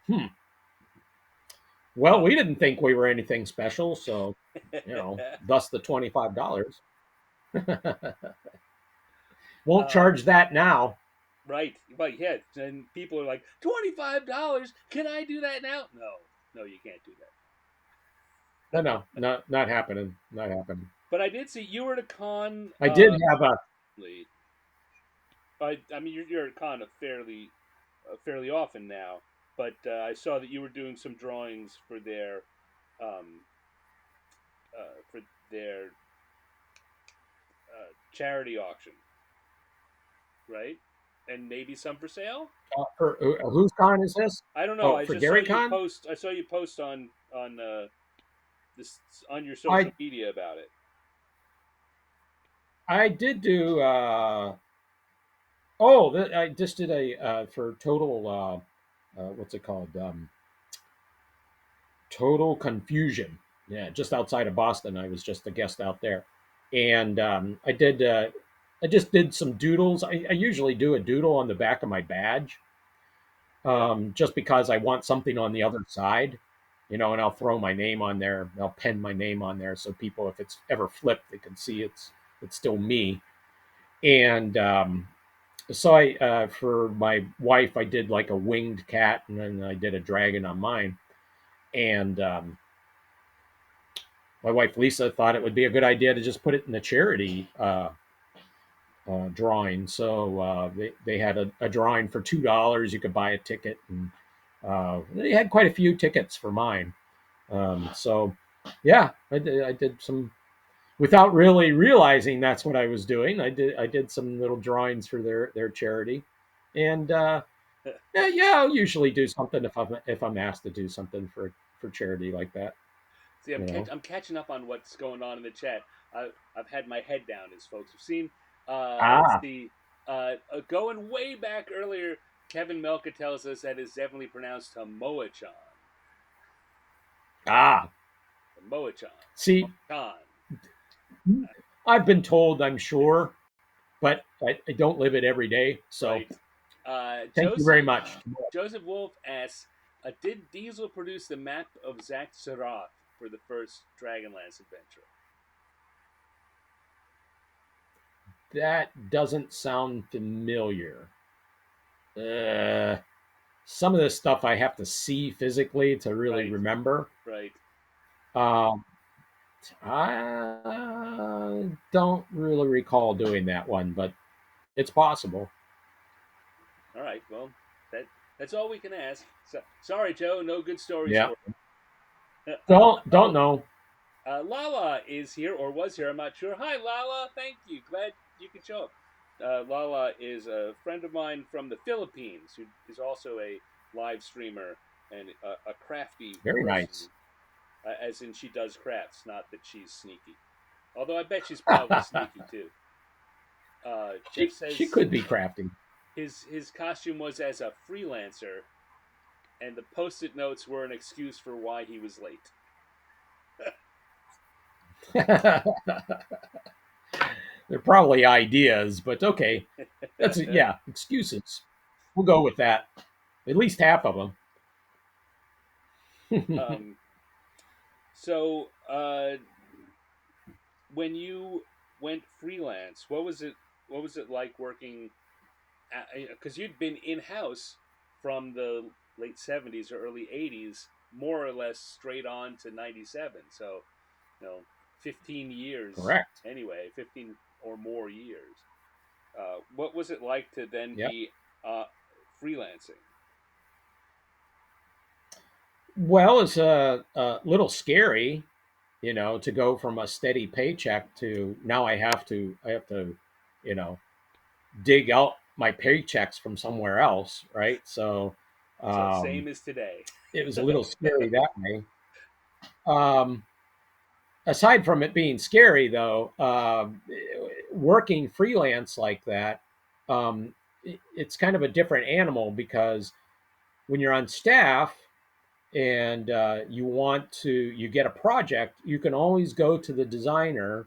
Hmm. Well, uh, we didn't think we were anything special, so thus the $25. Won't uh, charge that now. right, right, yeah. And people are like, $25. Can I do that now? No, no, you can't do that. No, no, not happening. Not happening. But I did see you were at a con. I did have a. I mean, you're at a con fairly often now. But I saw that you were doing some drawings um, for their charity auction, right? and maybe some for sale. Whose con is this? I don't know. Oh, I for just saw Gary you Con? post. I saw you post on this on your social I media about it. I did do. Oh, I just did a for total. What's it called? Total Confusion. Yeah, just outside of Boston. I was just a guest out there, and I did. I just did some doodles. I usually do a doodle on the back of my badge, Yeah. just because I want something on the other side, and I'll throw my name on there. I'll pen my name on there so people, if it's ever flipped, they can see it's still me. And so I, for my wife, I did like a winged cat, and then I did a dragon on mine. And my wife Lisa thought it would be a good idea to just put it in the charity drawing. So they had a drawing for $2. You could buy a ticket, and they had quite a few tickets for mine. So yeah, I did some without really realizing that's what I was doing. I did some little drawings for their charity, and yeah, yeah, I'll usually do something if I'm asked to do something for charity like that. See, You know. I'm catching up on what's going on in the chat. I've had my head down, as folks have seen. Let's Ah, see. Going way back earlier, Kevin Melka tells us that is definitely pronounced Moachan. ah. Moachan. See, Moachan. I've been told, I'm sure, but I don't live it every day. So Right. thank you very much. Joseph Wolf asks, did Diesel produce the map of Zack Sarath for the first Dragonlance adventure? That doesn't sound familiar. Uh, some of this stuff I have to see physically to really Right. remember. Right. Um, I don't really recall doing that one, but it's possible. All right. Well, that that's all we can ask. So, sorry, Joe. No good stories Yeah, for you. don't Oh, know. Lala is here or was here. I'm not sure. Hi, Lala. Thank you. Glad you could show up. Lala is a friend of mine from the Philippines who is also a live streamer and a crafty Very nice. person, as in she does crafts, not that she's sneaky. Although I bet she's probably sneaky too. Jeff She says could be crafty. his costume was as a freelancer, and the post-it notes were an excuse for why he was late. They're probably ideas, but okay. That's yeah, excuses. We'll go with that. At least half of them. um, so when you went freelance, what was it? What was it like working? Because you'd been in house from the late '70s or early '80s, more or less straight on to '97. So 15 years Correct. anyway, 15 or more years. What was it like to then Yep. be uh, freelancing? Well, it's a little scary, to go from a steady paycheck to now I have to, you know, dig out my paychecks from somewhere else, right? So So um, same as today. it was a little scary that way. Um, Aside from it being scary, though, working freelance like that, it's kind of a different animal because when you're on staff and you get a project, you can always go to the designer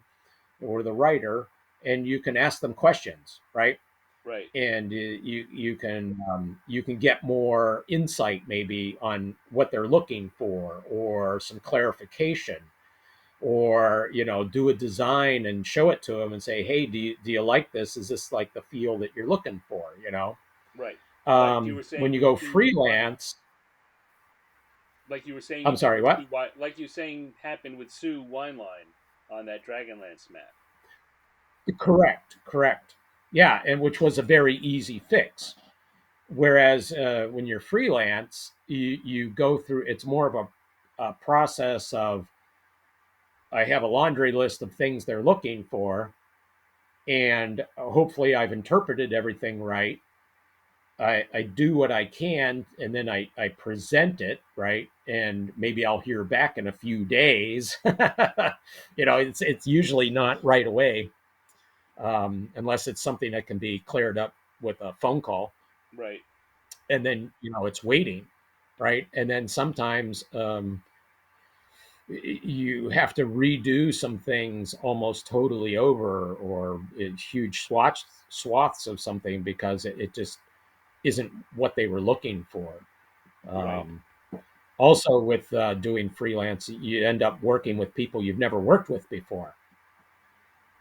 or the writer and you can ask them questions, right? Right. And you can get more insight maybe on what they're looking for or some clarification or do a design and show it to them and say, hey, do you like this? Is this like the feel that you're looking for? Right. Like you were When saying you with go Sue Wine, freelance. like you were saying you I'm did sorry, with what? Sue like you saying happened with Sue Wineline on that Dragonlance map. Correct. Yeah, and which was a very easy fix. Whereas when you're freelance, you go through. It's more of a process of I have a laundry list of things they're looking for, and hopefully I've interpreted everything right. I do what I can, and then I present it, right, and maybe I'll hear back in a few days. It's usually not right away, unless it's something that can be cleared up with a phone call, Right. and then it's waiting, right, and then sometimes you have to redo some things almost totally over, or huge swaths of something because it just isn't what they were looking for. Right. Um, Also, with doing freelance, you end up working with people you've never worked with before.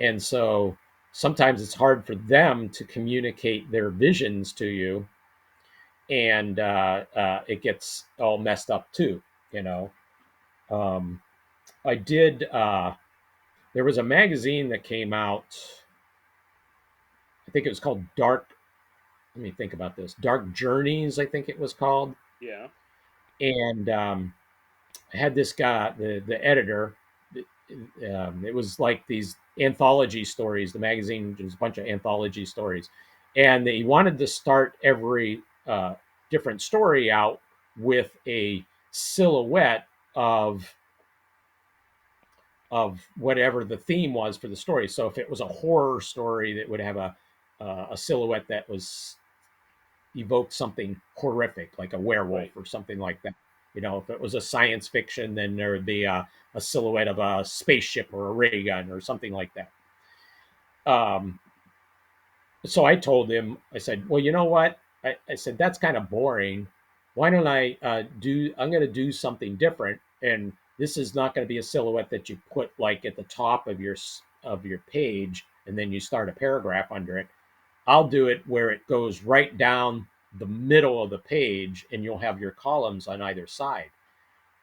And so sometimes it's hard for them to communicate their visions to you, and it gets all messed up too. You know, um, I did. There was a magazine that came out. I think it was called Dark. Let me think about this. Dark Journeys, I think it was called. Yeah. And I had this guy, the editor. It was like these anthology stories. The magazine was a bunch of anthology stories, and he wanted to start every different story out with a silhouette of whatever the theme was for the story. So if it was a horror story, that would have a silhouette that was evoked something horrific, like a werewolf Right. or something like that. If it was a science fiction, then there would be a silhouette of a spaceship or a ray gun or something like that. Um, so I told him, I said, well, you know what? I said, that's kind of boring. Why don't I'm going to do something different. And this is not going to be a silhouette that you put like at the top of your page, and then you start a paragraph under it. I'll do it where it goes right down the middle of the page, and you'll have your columns on either side.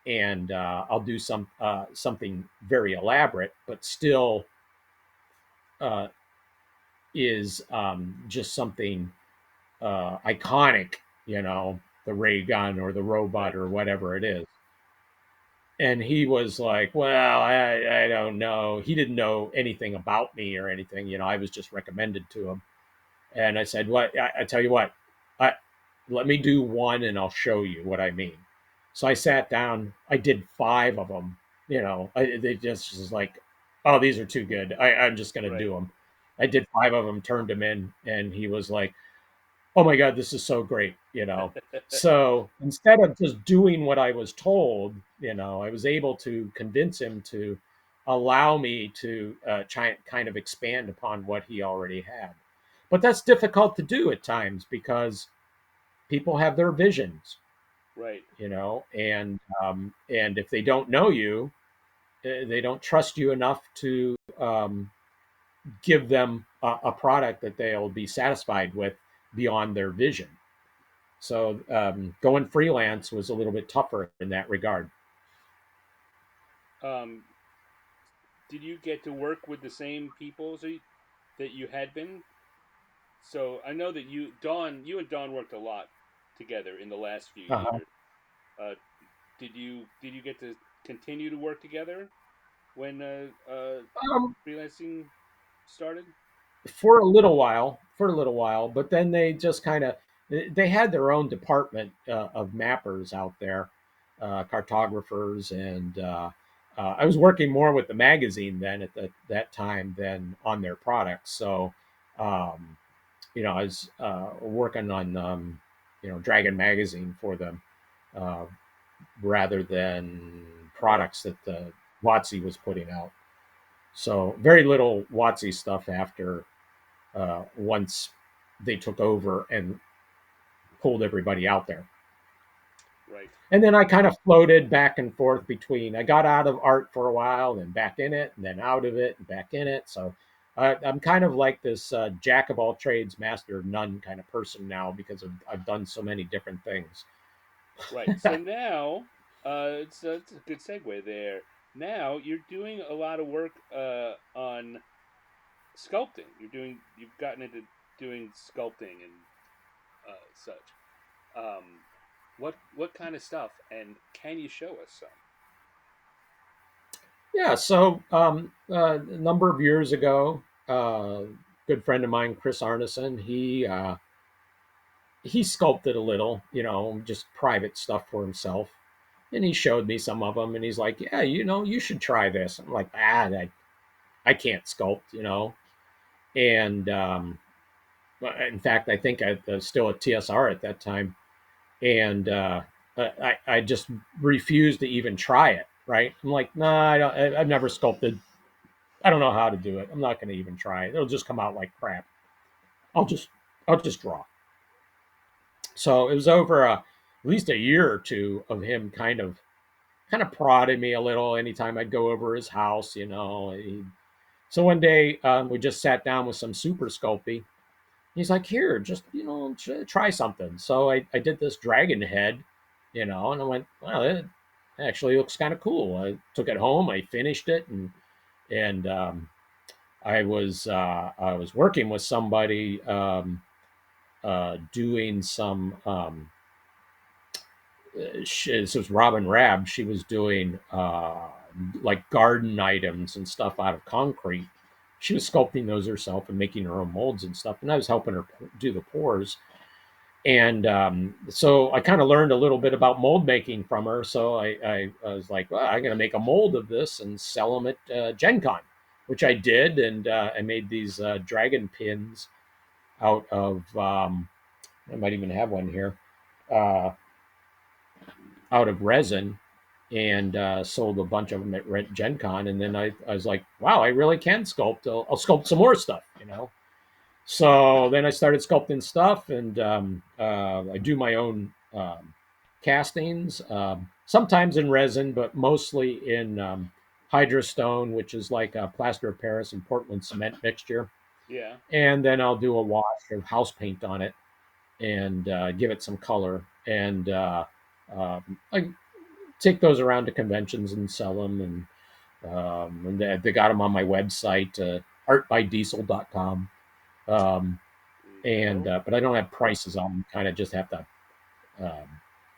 And I'll do something very elaborate, but still uh, is just something iconic. The ray gun or the robot Right. or whatever it is. And he was like, "Well, I don't know." He didn't know anything about me or anything. I was just recommended to him. And I said, "What? I tell you what, I let me do one, and I'll show you what I mean." So I sat down. I did five of them. They just was like, "Oh, these are too good. I'm just going to Right. do them." I did five of them, turned them in, and he was like, "Oh my god, this is so great." So instead of just doing what I was told, I was able to convince him to allow me to kind of expand upon what he already had. But that's difficult to do at times because people have their visions, Right. and if they don't know you, they don't trust you enough to give them a product that they'll be satisfied with beyond their vision. So going freelance was a little bit tougher in that regard. Um, did you get to work with the same people that you had been? So I know that you and Dawn worked a lot together in the last few Uh-huh. years. Uh, did you get to continue to work together when Um, freelancing started? for a little while, but then they just kind of they had their own department of mappers out there, cartographers, and I was working more with the magazine then at that time than on their products. So, um, I was working on Dragon magazine for them, uh, rather than Right. products that WotC was putting out. So very little WotC stuff after once they took over and pulled everybody out there. Right. And then I kind of floated back and forth between. I got out of art for a while, then back in it, and then out of it, and back in it. So I'm kind of like this jack of all trades, master of none kind of person now because I've done so many different things. Right. So now, it's a good segue there. Now you're doing a lot of work on sculpting. You've gotten into doing sculpting and such. Um, what kind of stuff? And can you show us some? Yeah, so a number of years ago, good friend of mine, Chris Arneson, he he sculpted a little, just private stuff for himself. And he showed me some of them, and he's like, "Yeah, you should try this." I'm like, I can't sculpt. And in fact, I think I was still at TSR at that time, and I just refused to even try it. Right? I'm like, nah, I've never sculpted. I don't know how to do it. I'm not going to even try it. It'll just come out like crap. I'll just I'll just draw. So it was over at least a year or two of him kind of prodding me a little anytime I'd go over his house. So one day we just sat down with some super sculpey. He's like, "Here, just try something." So I did this dragon head, and I went, "Wow, it actually looks kind of cool." I took it home, I finished it, and I was working with somebody doing some. This was Robin Rabb. She was doing like garden items and stuff out of concrete. She was sculpting those herself and making her own molds and stuff. And I was helping her do the pours. And so I kind of learned a little bit about mold making from her. So I was like, well, I'm going to make a mold of this and sell them at Gen Con, which I did. And I made these dragon pins out of, I might even have one here, uh, out of resin, and sold a bunch of them at Gen Con. And then I was like, wow, I really can sculpt. I'll sculpt some more stuff. So then I started sculpting stuff, and I do my own castings, sometimes in resin, but mostly in hydrostone, which is like a plaster of Paris and Portland cement mixture. Yeah. And then I'll do a wash of house paint on it and give it some color. And I take those around to conventions and sell them. And they got them on my website, artbydiesel.com. Um, There you and go. but I don't have prices on them. Kind of just have to um, Do you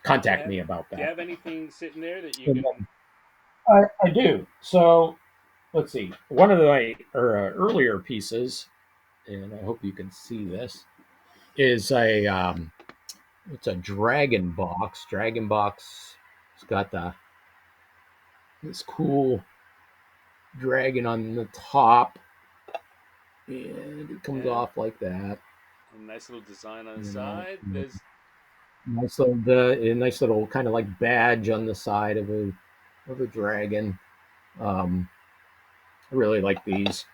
contact have me about Do you that. have anything sitting there that you And can? then I do. So let's see. One of my earlier pieces, and I hope you can see this, is it's a dragon box. Dragon box. It's got this cool dragon on the top, and it comes Yeah, off like that. a nice little design on the You know, side. There's a nice little kind of like badge on the side of a dragon. Um, I really like these.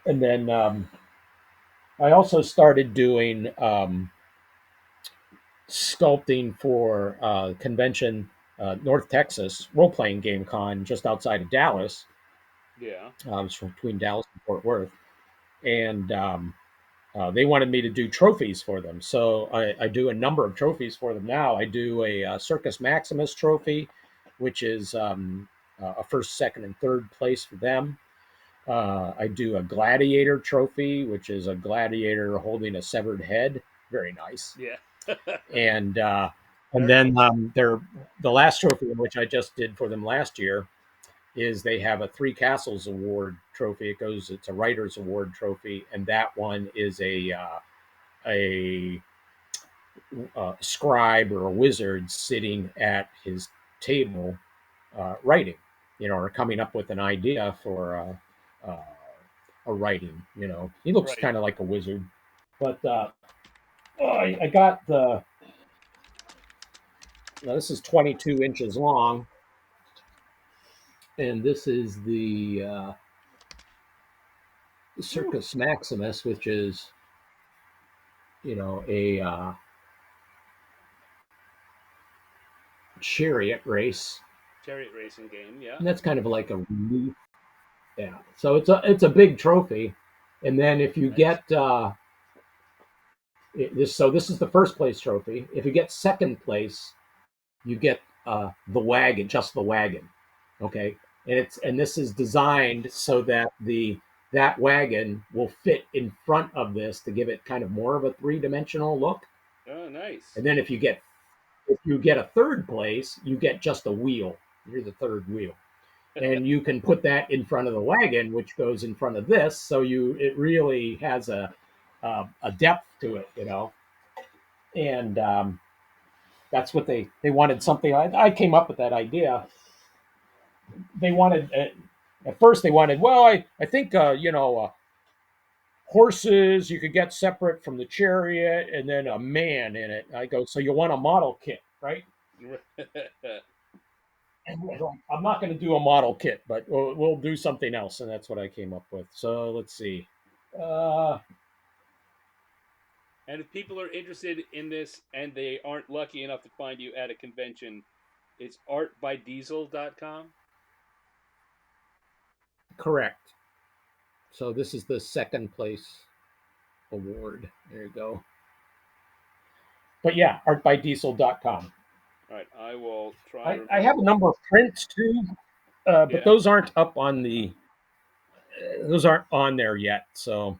And then I also started doing sculpting for convention, North Texas role playing game con just outside of Dallas. yeah, It's between Dallas and Fort Worth, and they wanted me to do trophies for them. So I do a number of trophies for them now. I do a, Circus Maximus trophy, which is a first, second, and third place for them. I do a gladiator trophy, which is a gladiator holding a severed head. Very nice. yeah. And Very then nice. the last trophy, which I just did for them last year, is they have a Three Castles Award trophy. It's a writers award trophy, and that one is a scribe or a wizard sitting at his table writing, or coming up with an idea for a writing. He looks Right. kind of like a wizard, but I got the. Now this is 22 inches long, and this is the Whew. Circus Maximus, which is a chariot race, Chariot racing game. Yeah. and that's kind of like a relief. Yeah, so it's a big trophy, and then if you Nice. get this is the first place trophy. If you get second place, you get the wagon, just the wagon. Okay, and this is designed so that that wagon will fit in front of this to give it kind of more of a three-dimensional look. Oh, nice. And then if you get a third place, you get just a wheel. You're the third wheel. And you can put that in front of the wagon, which goes in front of this, so it really has a depth to it. and that's what they wanted. Something I came up with that idea. They wanted at first they wanted. Well, I think horses you could get separate from the chariot, and then a man in it. I go, so you want a model kit, right? And I'm not going to do a model kit, but we'll do something else, and that's what I came up with. So let's see. Uh, And if people are interested in this and they aren't lucky enough to find you at a convention, it's artbydiesel.com. correct. So this is the second place award. There you go. But yeah, artbydiesel.com. All right, I will try to I have remember. a number of prints too, but Yeah, those aren't up on the those aren't on there yet. So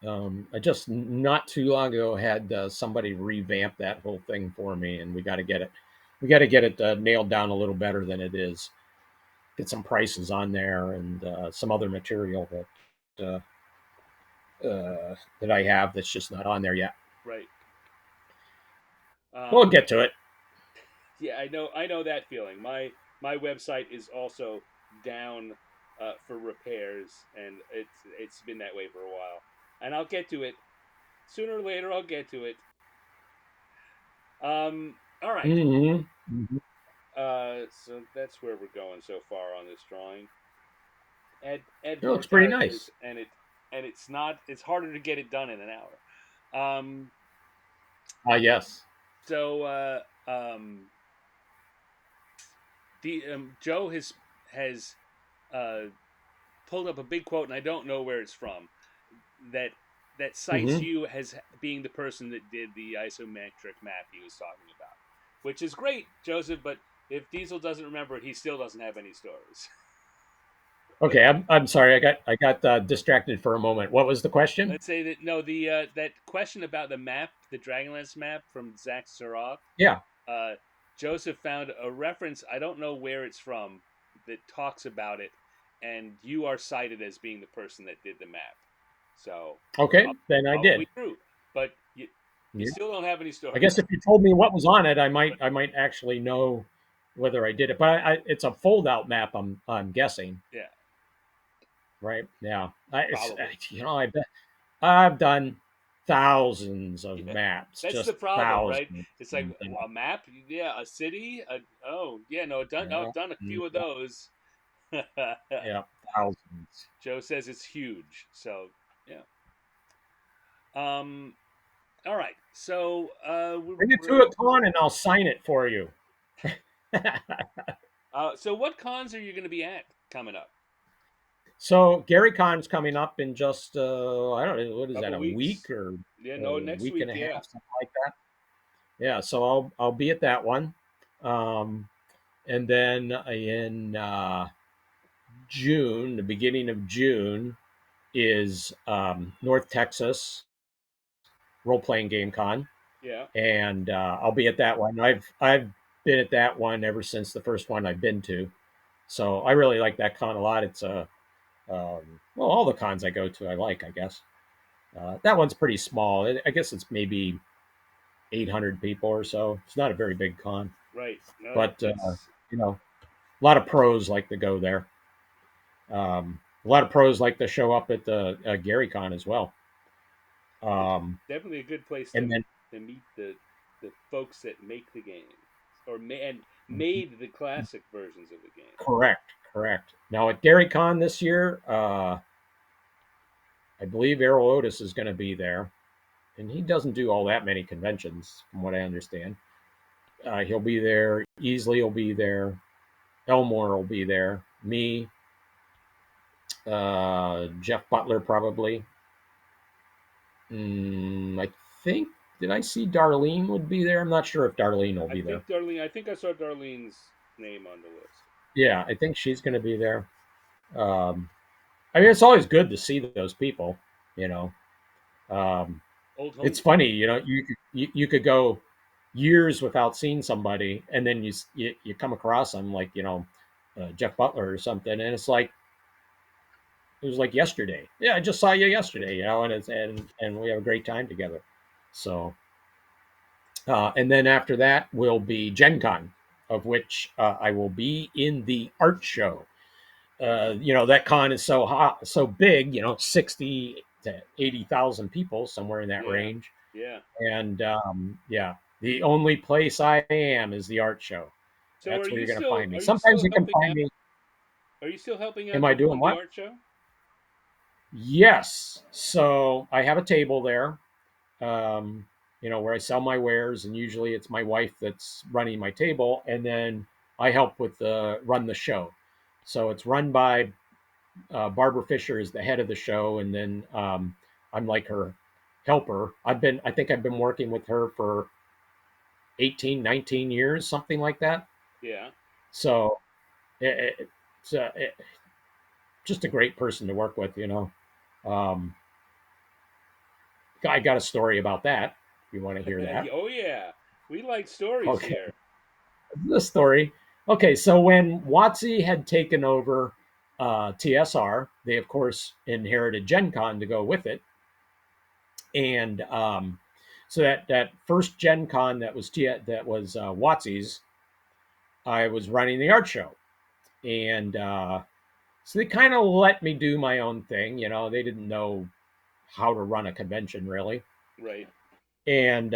I just not too long ago had somebody revamp that whole thing for me, and we got to get it nailed down a little better than it is. Get some prices on there and some other material that I have that's just not on there yet. right. We'll Um, get to it. yeah, I know that feeling. My website is also down for repairs, and it's been that way for a while. And I'll get to it sooner or later. I'll get to it. All right. Mm-hmm. Mm-hmm. So that's where we're going so far on this drawing. Ed It looks worked pretty out this, nice. and it's not. It's harder to get it done in an hour. Yes. So the Joe has uh, pulled up a big quote, and I don't know where it's from. That that cites Mm-hmm. you as being the person that did the isometric map he was talking about, which is great, Joseph. But if Diesel doesn't remember it, he still doesn't have any stories. Okay, I'm sorry. I got distracted for a moment. What was the question? Let's say that no, the that question about the map, the Dragonlance map from Zach Sirach, Yeah. uh, Joseph found a reference. I don't know where it's from that talks about it, and you are cited as being the person that did the map. So Okay, then I probably did. true, but you Yeah. still don't have any I guess stories. if you told me what was on it, I might actually know whether I did it. But it's a fold out map. I'm guessing, Yeah, right? Yeah. probably. I bet I've done thousands of Yeah, maps, that's the just problem, right? thousands. It's like And, a map. Yeah, a city. Oh, yeah, no, yeah, I've done a few of yeah, those. yeah, thousands. Joe says it's huge. So yeah. Um. All right. So Bring it to a con and I'll sign it for you. so what cons are you going to be at coming up? So Gary Con's coming up in just I don't know, what is that, Couple a weeks. week or Yeah. No. a Next week week. and a Yeah. half, something like that. Yeah, so I'll be at that one. Um, and then in June, the beginning of June, is North Texas role playing game con, Yeah. and I'll be at that one. I've been at that one ever since the first one I've been to, so I really like that con a lot. It's a well, all the cons I go to I like, I guess. That one's pretty small. I guess it's maybe 800 people or so. It's not a very big con, Right. No. but That's you know, a lot of pros like to go there. A lot of pros like to show up at the Gary Con as well. it's Um, definitely a good place and then to meet the folks that make the game and made the classic versions of the game. correct, correct. Now at Gary Con this year, I believe Errol Otis is going to be there, and he doesn't do all that many conventions, from what I understand. He'll be there. Easley will be there. Elmore will be there. Me, Jeff Butler probably. I think did I see Darlene would be there? I'm not sure if Darlene will I be there. think Darlene. I think I saw Darlene's name on the list. Yeah, I think she's going to be there. Um, I mean, it's always good to see those people. You know, um, Old it's homage. funny. You could go years without seeing somebody, and then you come across them like Jeff Butler or something, and it's like it was like yesterday. Yeah, I just saw you yesterday. And we have a great time together. So And then after that will be Gen Con, of which I will be in the art show. That con is so hot, so big, 60 to 80,000 people, somewhere in that Yeah. range. Yeah. And yeah, the only place I am is the art show. So That's where you're going to find me. are you Sometimes still you can helping find out? me. Are you still helping Am out I people doing at the what? art show? Yes. So I have a table there, um, where I sell my wares, and usually it's my wife that's running my table, and then I help with the run the show. So it's run by Barbara Fisher is the head of the show, and then I'm like her helper. I think I've been working with her for 18, 19 years, something like that. Yeah. So it's just a great person to work with. Um, I got a story about that. If you want to hear that. Oh yeah. We like stories Okay, here. the story. Okay, so when WotC had taken over TSR, they of course inherited Gen Con to go with it. And so that first Gen Con that was WotC's, I was running the art show, and so they kind of let me do my own thing. They didn't know how to run a convention really, Right. and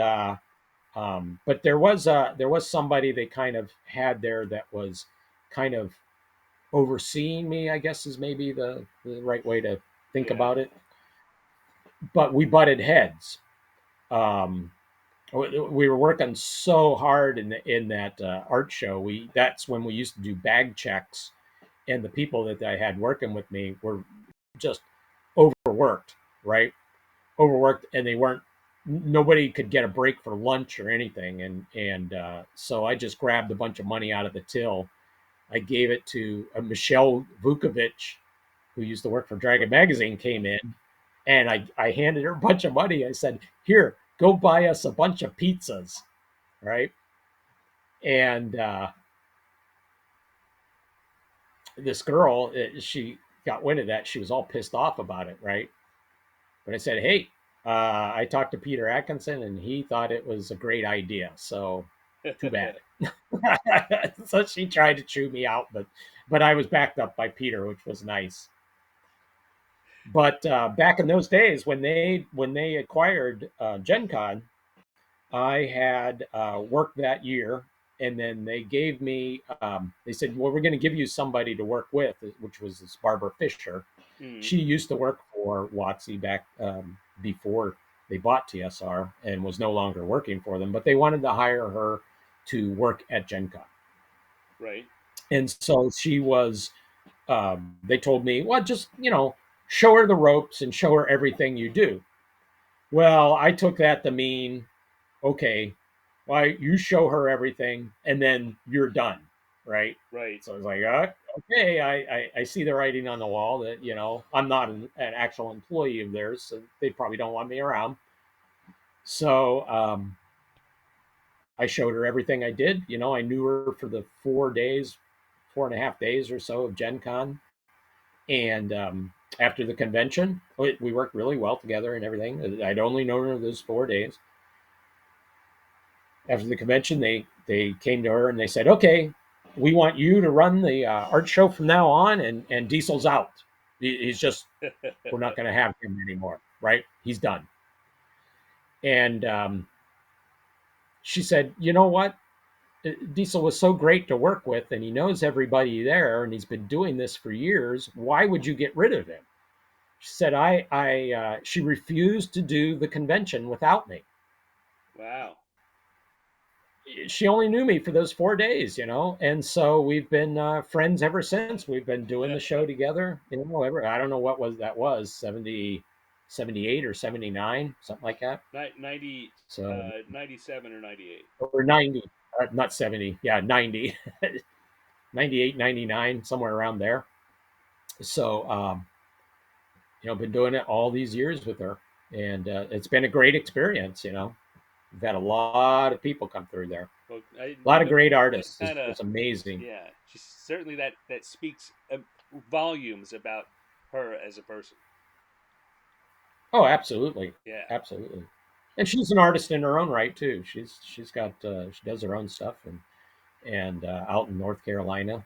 but there was somebody they kind of had there that was kind of overseeing me. I guess is maybe the right way to think Yeah. about it. But we butted heads. Um, we were working so hard in that art show. We That's when we used to do bag checks, and the people that I had working with me were just overworked, right? Overworked, and they weren't. Nobody could get a break for lunch or anything, and so I just grabbed a bunch of money out of the till. I gave it to Michelle Vukovic, who used to work for Dragon Magazine, came in, and I handed her a bunch of money. I said, "Here, go buy us a bunch of pizzas." Right? And this girl, she got wind of that. She was all pissed off about it, right? But I said, hey, I talked to Peter Atkinson, and he thought it was a great idea. So too bad. So she tried to chew me out, but I was backed up by Peter, which was nice. But back in those days, when they acquired Gen Con, I had worked that year, and then they gave me. They said, "Well, we're going to give you somebody to work with," which was this Barbara Fisher. Mm. She used to work for WotC back before they bought TSR, and was no longer working for them. But they wanted to hire her to work at Gen Con, Right. and so she was. They told me, "Well, just show her the ropes and show her everything you do." Well, I took that to mean, okay, well, you show her everything and then you're done, right? Right. So I was like, okay, I see the writing on the wall that, I'm not an actual employee of theirs, so they probably don't want me around. So I showed her everything I did. I knew her for the 4 days, 4.5 days or so of Gen Con. And after the convention, we worked really well together and everything. I'd only known her those 4 days. After the convention, they came to her and they said, "Okay, we want you to run the art show from now on, and Diesel's out. He's just we're not going to have him anymore, right? He's done." And she said, "You know what? Diesel was so great to work with, and he knows everybody there, and he's been doing this for years. Why would you get rid of him?" She said, She refused to do the convention without me. Wow. She only knew me for those 4 days, and so we've been friends ever since. We've been doing the show together, I don't know what was 70, 78 or 79, something like that. 90, So 97 or 98. or 90, not 70, yeah, 90, 98, 99, somewhere around there. So been doing it all these years with her, and it's been a great experience. We've had a lot of people come through there, Well, a lot of great that artists. kind of, It's amazing. yeah. She's certainly that speaks volumes about her as a person. Oh, absolutely. Yeah. Absolutely. And she's an artist in her own right too. She's got she does her own stuff and out in North Carolina. Is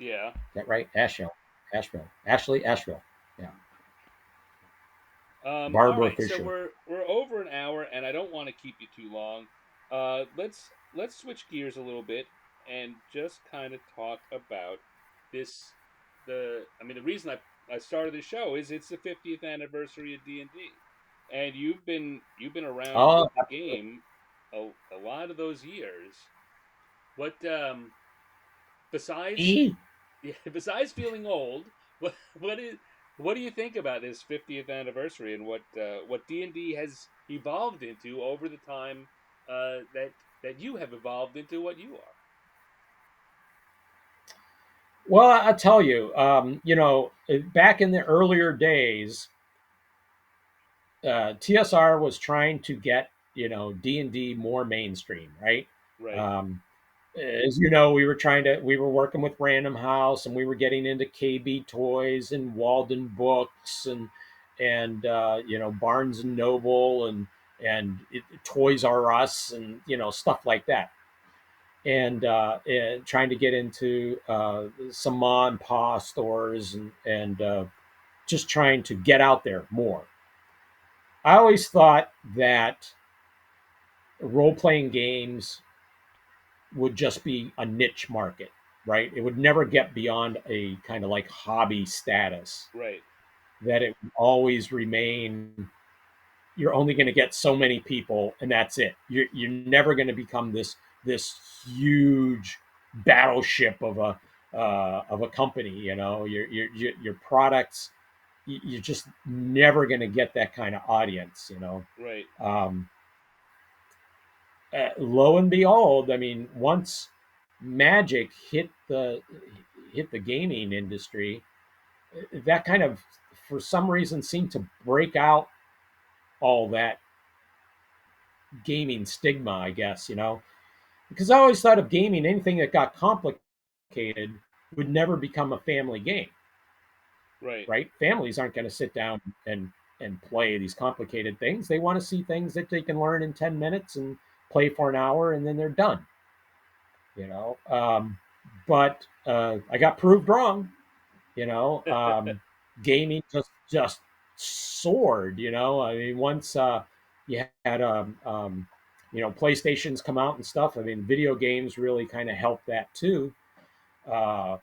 Yeah. that right? Asheville. Yeah, All Barbara right, so Fisher. we're over an hour, and I don't want to keep you too long. Let's switch gears a little bit and just kind of talk about this. I mean, the reason I started the show is it's the 50th anniversary of D&D, and you've been around Oh, with the game a lot of those years. What besides E. yeah, besides feeling old, what is what do you think about this 50th anniversary and what D&D has evolved into over the time that you have evolved into what you are? Well, I tell you, back in the earlier days, TSR was trying to get D&D more mainstream, right? Right, Um, as we we were working with Random House, and we were getting into KB Toys and Walden Books and Barnes and Noble and Toys R Us and stuff like that, and trying to get into some ma and pa stores and just trying to get out there more. I always thought that role playing games would just be a niche market, right? It would never get beyond a kind of like hobby status, right, that it would always remain. You're only going to get so many people, and that's it. You're never going to become this huge battleship of a company. Your products. You're just never going to get that kind of audience. right, Um, Lo and behold, I mean, once Magic hit the gaming industry, that kind of, for some reason, seemed to break out all that gaming stigma, I guess, because I always thought of gaming, anything that got complicated would never become a family game, right, right? Families aren't going to sit down and play these complicated things. They want to see things that they can learn in 10 minutes and play for an hour, and then they're done. you know. But I got proved wrong. You know, gaming just soared. I mean, once you had PlayStations come out and stuff. I mean, video games really kind of helped that too. Uh,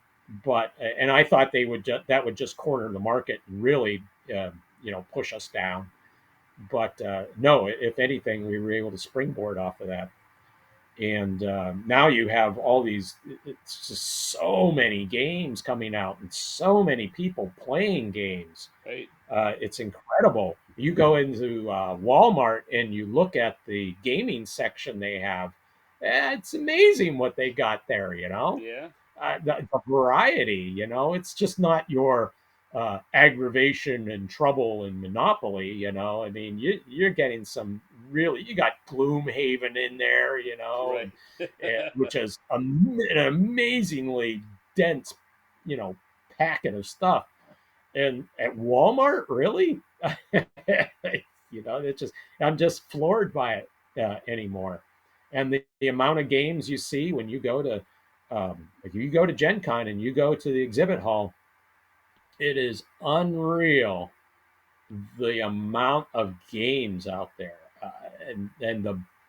but and I thought that would just corner the market and really push us down. But no, if anything, we were able to springboard off of that. And now you have all these, it's just so many games coming out and so many people playing games. right. It's incredible. You go into Walmart and you look at the gaming section they have. It's amazing what they got there. Yeah, The variety. It's just not your aggravation and trouble and monopoly. I mean, you're getting some really. You got Gloomhaven in there. right. Which is an amazingly dense, you know, packet of stuff. And at Walmart, really? It's just, I'm just floored by it anymore. And the amount of games you see when if you go to Gen Con and you go to the exhibit hall, it is unreal the amount of games out there, and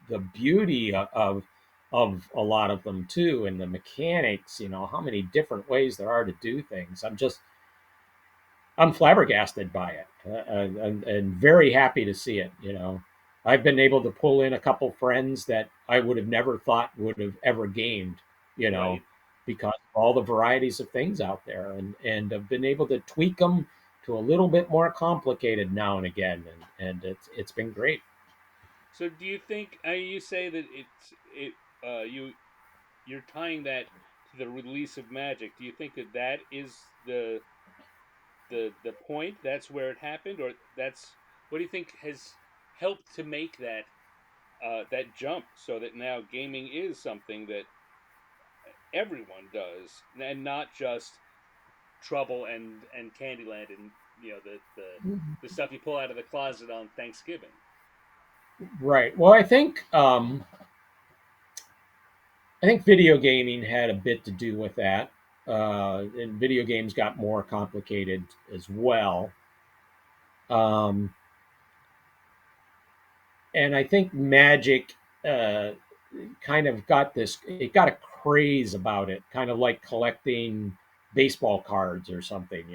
the beauty of a lot of them too, and the mechanics. How many different ways there are to do things. I'm flabbergasted by it, and very happy to see it. I've been able to pull in a couple friends that I would have never thought would have ever gamed, you know, Right. because of all the varieties of things out there, and have been able to tweak them to a little bit more complicated now and again, and it's been great. So do you think you say that you're tying that to the release of Magic? Do you think that that is the point? That's where it happened, or that's what do you think has helped to make that jump so that now gaming is something that everyone does, and not just Trouble and Candyland and the stuff you pull out of the closet on Thanksgiving. Right. Well, I think video gaming had a bit to do with that, and video games got more complicated as well. Um, and I think Magic uh, kind of got this. It got a craze about it, kind of like collecting baseball cards or something,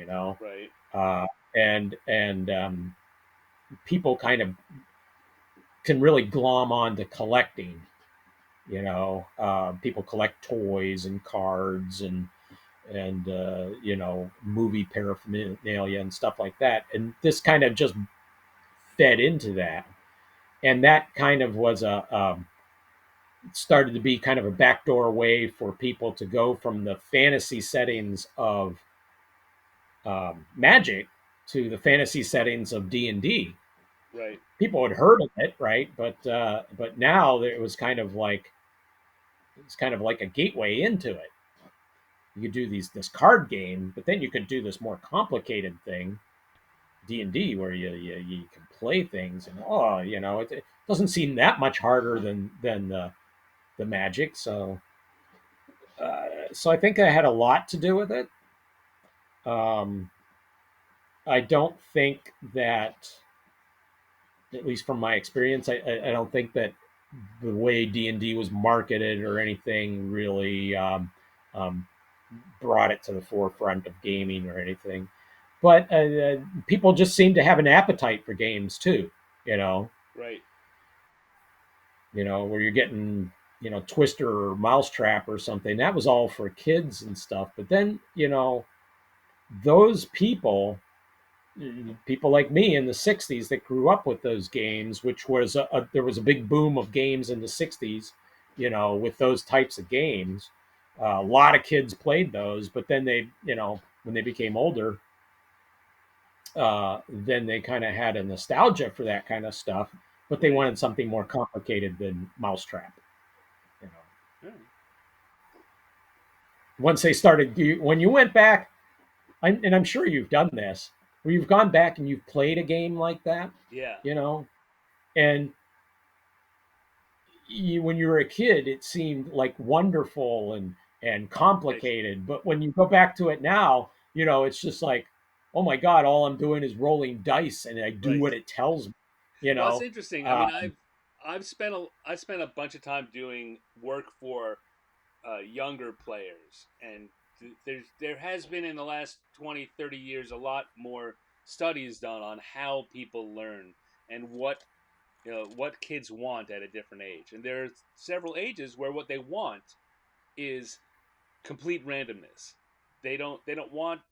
Right. uh, and people kind of can really glom on to collecting. People collect toys and cards and movie paraphernalia and stuff like that. And this kind of just fed into that, and that kind of was a started to be kind of a backdoor way for people to go from the fantasy settings of Magic to the fantasy settings of D&D. Right. People had heard of it, right? But now it was kind of like a gateway into it. You could do this card game, but then you could do this more complicated thing, D&D, where you can play things, and it doesn't seem that much harder than the Magic. So I think I had a lot to do with it. Um, I don't think that, at least from my experience, I don't think that the way D&D was marketed or anything really um, brought it to the forefront of gaming or anything. But people just seem to have an appetite for games too. You know, Right. where you're getting Twister or Mousetrap or something. That was all for kids and stuff. But then those people like me in the 60s that grew up with those games, which was there was a big boom of games in the 60s, with those types of games. A lot of kids played those, but then when they became older, then they kind of had a nostalgia for that kind of stuff, but they Right. wanted something more complicated than Mousetrap. You know, Yeah. once they started, when you went back, and I'm sure you've done this, where you've gone back and you've played a game like that, Yeah. you know, and when you were a kid, it seemed like wonderful and Right. complicated. But when you go back to it now, it's just like, oh my god, all I'm doing is rolling dice, and I do Right. what it tells me. You Well, it's know, interesting. I uh, mean, I spent a bunch of time doing work for younger players, and there has been in the last 20, 30 years a lot more studies done on how people learn and what kids want at a different age. And there are several ages where what they want is complete randomness. They don't want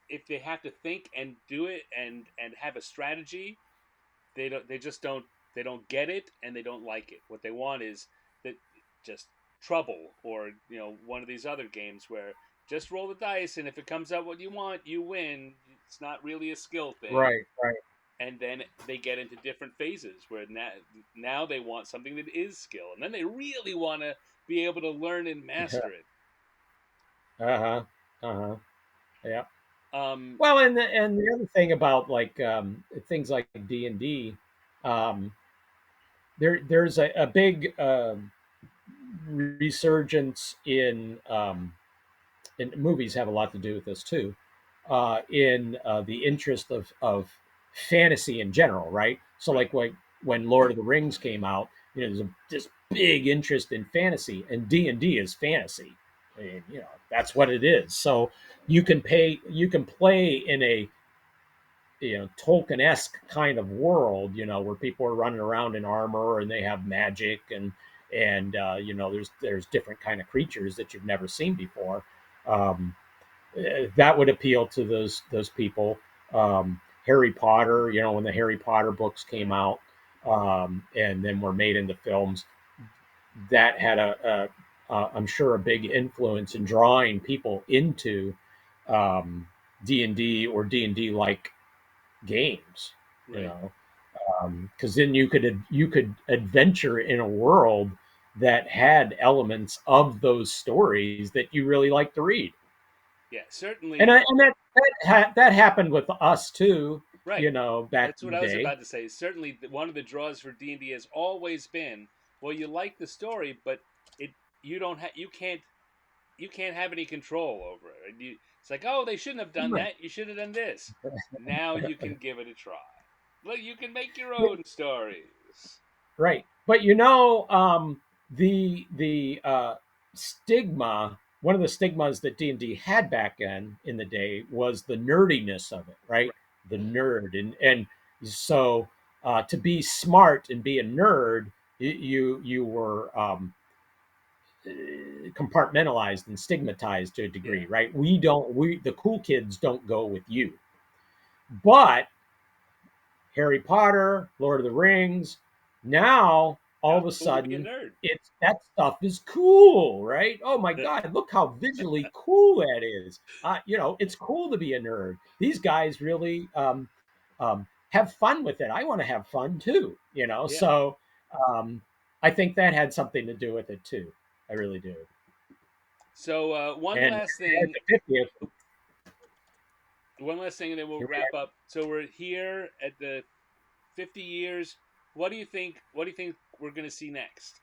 if they have to think and do it and have a strategy, they just don't get it and they don't like it. What they want is that just trouble, or one of these other games where just roll the dice and if it comes out what you want, you win. It's not really a skill thing. right, right, And then they get into different phases where now they want something that is skill, and then they really want to be able to learn and master it. uh huh, uh huh, yeah. um Well, and the other thing about like things like D&D, um, there's a big resurgence and movies have a lot to do with this too, in the interest of fantasy in general, right? So, right. like when Lord of the Rings came out, there's this big interest in fantasy, and D&D is fantasy. I mean, that's what it is. So you can play in a Tolkien-esque kind of world, where people are running around in armor and they have magic and there's different kind of creatures that you've never seen before. Um, that would appeal to those people. Harry Potter, when the Harry Potter books came Right. out, and then were made into films, that had I'm sure a big influence in drawing people into D&D or D&D like games. You Right. know, because then you could adventure in a world that had elements of those stories that you really like to read. Yeah, And certainly. that happened with us too. Right. back That's in what the I was day. about to say. Certainly, one of the draws for D&D has always been, well, you like the story, but it you don't have you can't have any control over it. It's like, oh, they shouldn't have done Right. that. You should have done this. Now you can give it a try. Look, you can make your own stories. Right. But the stigma, one of the stigmas that D&D had back in the day was the nerdiness of it, right? Right. The nerd, and so to be smart and be a nerd, you were compartmentalized and stigmatized to a Yeah. degree, right? We the cool kids don't go with you, but Harry Potter, Lord of the Rings. Now, all Now of a it's cool to be a sudden, nerd. it's that stuff is cool, right? Oh my God, look how visually cool that is. It's cool to be a nerd. These guys really have fun with it. I want to have fun too, Yeah. So um, I think that had something to do with it too. I really do. So And at the 50th, one last thing, and then we'll here we wrap up. So we're here at the 50 years. What do you think? What do you think we're going to see next?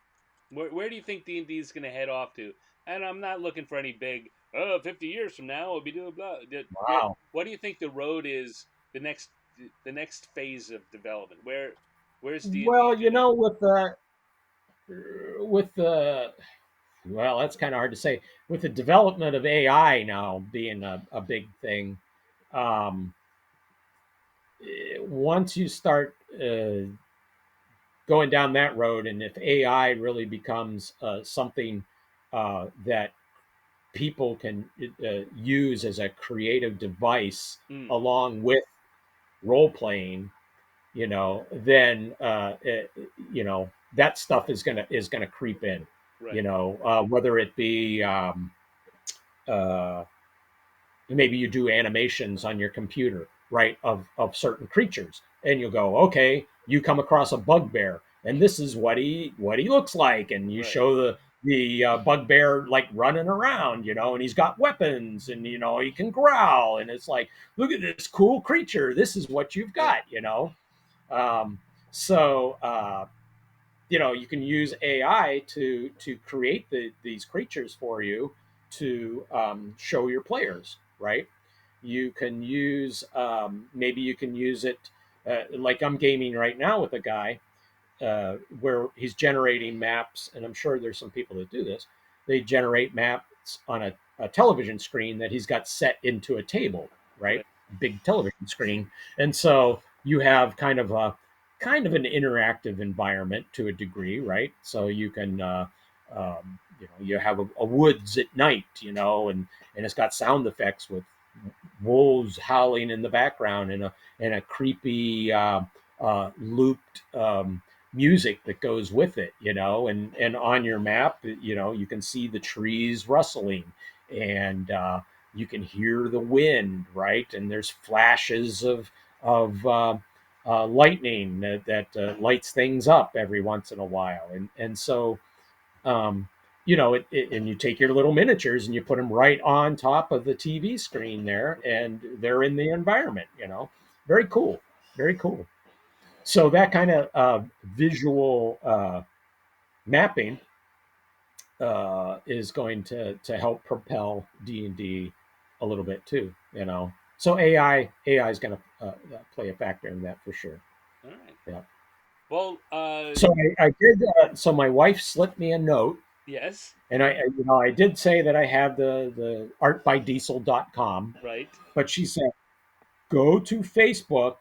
Where do you think D&D is going to head off to? And I'm not looking for any big. Oh, 50 years from now, we'll be doing blah. wow. What do you think the road is? The next phase of development. Where's D&D Well, gonna? with the well, that's kind of hard to say. With the development of AI now being a big thing, um, once you start going down that road, and if AI really becomes something that people can use as a creative device Mm, along with role playing, then that stuff is gonna creep in. right. Whether it be uh, maybe you do animations on your computer, right, of certain creatures, and you'll go, okay, you come across a bugbear, and this is what he looks like, and you Right. show the bugbear like running around, and he's got weapons, and he can growl, and it's like, look at this cool creature. This is what you've Right. got. Um, so you can use AI to create these creatures for you to show your players, right? You can use maybe you can use it like I'm gaming right now with a guy where he's generating maps, and I'm sure there's some people that do this. They generate maps on a television screen that he's got set into a table, right? Right. Big television screen, and so you have kind of an interactive environment to a degree, right? So you can you have a woods at night, and it's got sound effects with wolves howling in the background and a creepy looped music that goes with it, and on your map, you can see the trees rustling, and you can hear the wind, right? And there's flashes of lightning that lights things up every once in a while, and so um, and you take your little miniatures and you put them right on top of the TV screen there, and they're in the environment. Very cool, very cool. So that kind of visual mapping is going to help propel D&D a little bit too. So AI is going to play a factor in that for sure. All right. Yeah. Well, So I did. So my wife slipped me a note. yes. And I did say that I have the artbydiesel.com, Right. but she said, go to Facebook,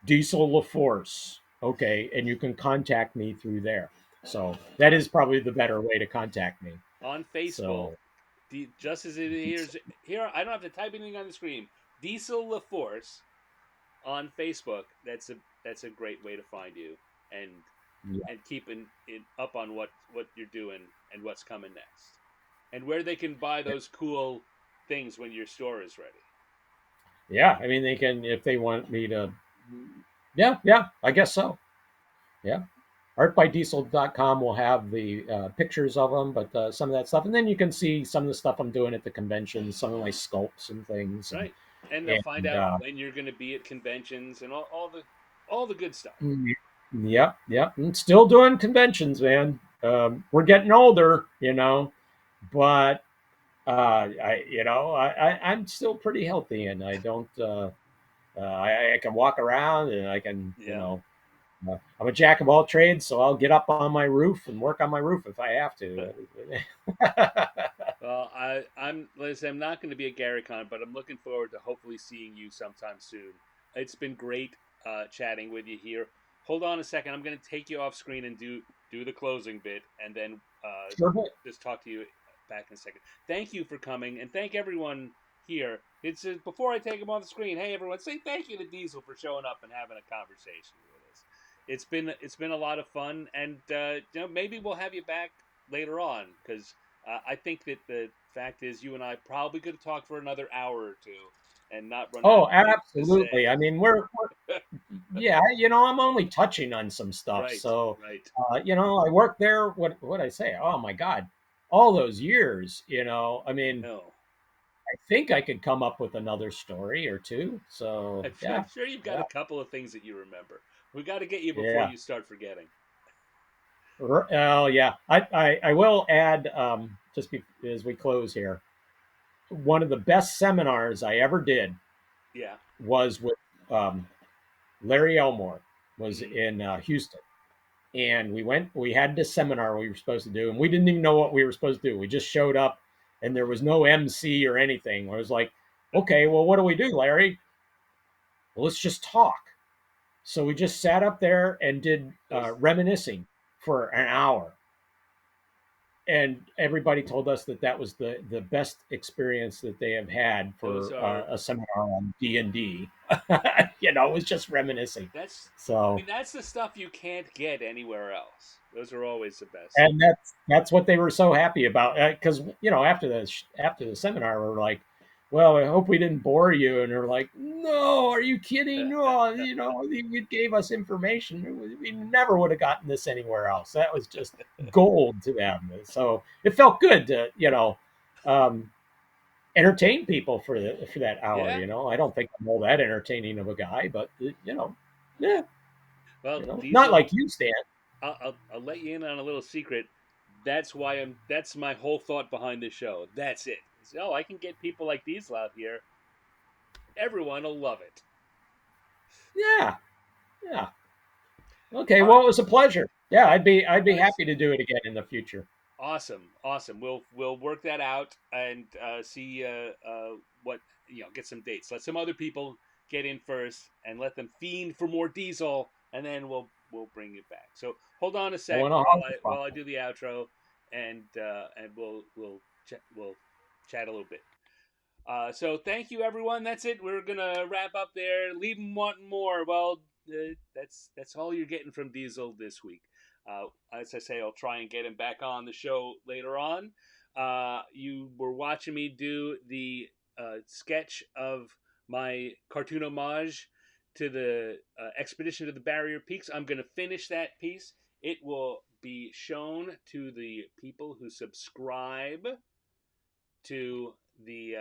Diesel LaForce. Okay. And you can contact me through there. So that On is probably the better way to contact me. on Facebook. So, Just as it here's here, I don't have to type anything on the screen. Diesel LaForce on Facebook. That's a great way to find you and yeah. keeping it up on what you're doing and what's coming next, and where they can buy those cool things when your store is ready. Yeah. I mean, they can, if they want me to, yeah. Yeah. I guess so. Yeah. Artbydiesel.com will have the pictures of them, but some of that stuff. And then you can see some of the stuff I'm doing at the convention, some of my sculpts and things. And Right. And they'll find And out when you're going to be at conventions and all the good stuff. yep, yep, and still doing conventions, man. We're getting older, but I'm still pretty healthy, and I don't. I can walk around, and I can, Yeah. I'm a jack of all trades, so I'll get up on my roof and work on my roof if I have to. Well, listen, I'm not going to be at GaryCon, but I'm looking forward to hopefully seeing you sometime soon. It's been great chatting with you here. Hold on a second. I'm going to take you off screen and do the closing bit, and then Sure. just talk to you back in a second. Thank you for coming, and thank everyone here. It's before I take him off the screen. Hey, everyone, say thank you to Diesel for showing up and having a conversation with us. It's been a lot of fun, and maybe we'll have you back later on because I think that the fact is you and I probably could have talked for another hour or two and not run out Oh, of things to absolutely. say. I mean, yeah, I'm only touching on some stuff. Right, So, right. I worked there. What I say? Oh my God, all those years. I I mean, know. I think I could come up with another story or two. So, I'm yeah, sure you've got yeah, a couple of things that you remember. We got to get you before yeah. you start forgetting. Oh, yeah. I will add, as we close here, one of the best seminars I ever did Yeah. was with um, Larry Elmore. Was Hmm. in Houston, and we had this seminar we were supposed to do, and we didn't even know what we were supposed to do. We just showed up, and there was no MC or anything. I was like, okay, well, what do we do, Larry? Well, let's just talk. So we just sat up there and did Those reminiscing for an hour, and everybody told us that that was the best experience that they have had those for are a seminar on D&D. It was just reminiscing. that's I So, mean that's the stuff you can't get anywhere else. Those are always the best. and that's what they were so happy about, because after the seminar we're like, well, I hope we didn't bore you, and they're like, no, are you kidding? No, you gave us information. We never would have gotten this anywhere else. That was just gold to them. So it felt good to um, entertain people for that hour. Yeah. I don't think I'm all that entertaining of a guy, but yeah, Well, not Diesel, like you, Stan. I'll let you in on a little secret. That's my whole thought behind this show. That's it. So I can get people like Diesel out here. Everyone will love it. Yeah, yeah. Okay, All right. well, it was a pleasure. Yeah, I'd be Likewise. happy to do it again in the future. Awesome, awesome. We'll work that out and see what get some dates. Let some other people get in first, and let them fiend for more Diesel, and then we'll bring it back. So hold on a I sec want a while hard I do the outro, and we'll chat a little bit. So thank you, everyone. That's it. We're gonna wrap up there. Leave them wanting more. Well, that's all you're getting from Diesel this week. As I say, I'll try and get him back on the show later on. You were watching me do the sketch of my cartoon homage to the expedition to the Barrier Peaks. I'm going to finish that piece. It will be shown to the people who subscribe to the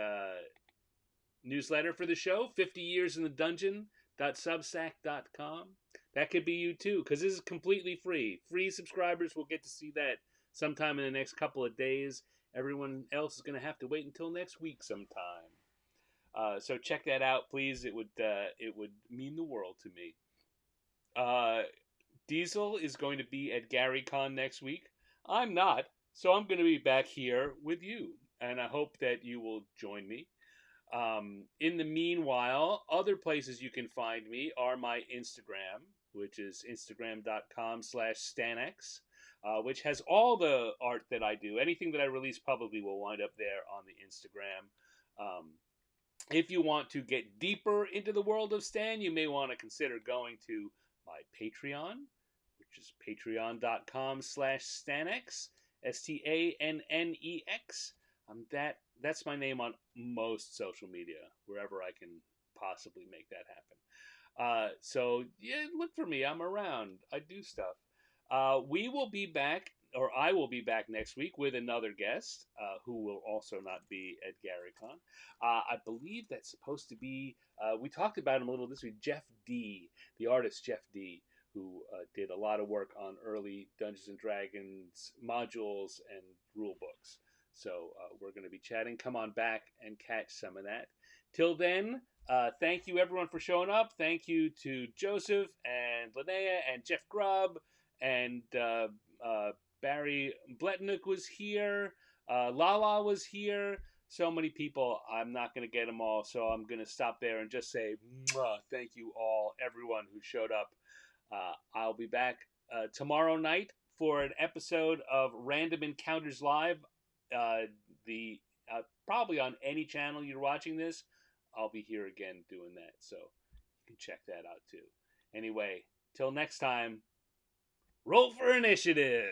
newsletter for the show, 50 Years in the Dungeon.substack.com. That could be you too, because this is completely free. Free subscribers will get to see that sometime in the next couple of days. Everyone else is going to have to wait until next week sometime. So check that out, please. It would mean the world to me. Uh, Diesel is going to be at GaryCon next week. I'm not, so I'm going to be back here with you, and I hope that you will join me. In the meanwhile, other places you can find me are my Instagram, which is instagram.com/Stanex, which has all the art that I do. Anything that I release publicly will wind up there on the Instagram. Um, if you want to get deeper into the world of Stan, you may want to consider going to my Patreon, which is patreon.com/Stanex, Stanex. That's my name on most social media, wherever I can possibly make that happen. So yeah, look for me. I'm around. I do stuff. We will be back or I will be back next week with another guest who will also not be at GaryCon. I believe that's supposed to be. We talked about him a little this week. Jeff D, the artist Jeff D, who did a lot of work on early Dungeons and Dragons modules and rule books. So we're going to be chatting. Come on back and catch some of that. Till then, thank you everyone for showing up. Thank you to Joseph and Linnea and Jeff Grubb and Barry Bletnick was here. Lala was here. So many people. I'm not going to get them all, so I'm going to stop there and just say thank you all, everyone who showed up. I'll be back tomorrow night for an episode of Random Encounters Live. The probably on any channel you're watching this, I'll be here again doing that. So you can check that out too. Anyway, till next time, roll for initiative.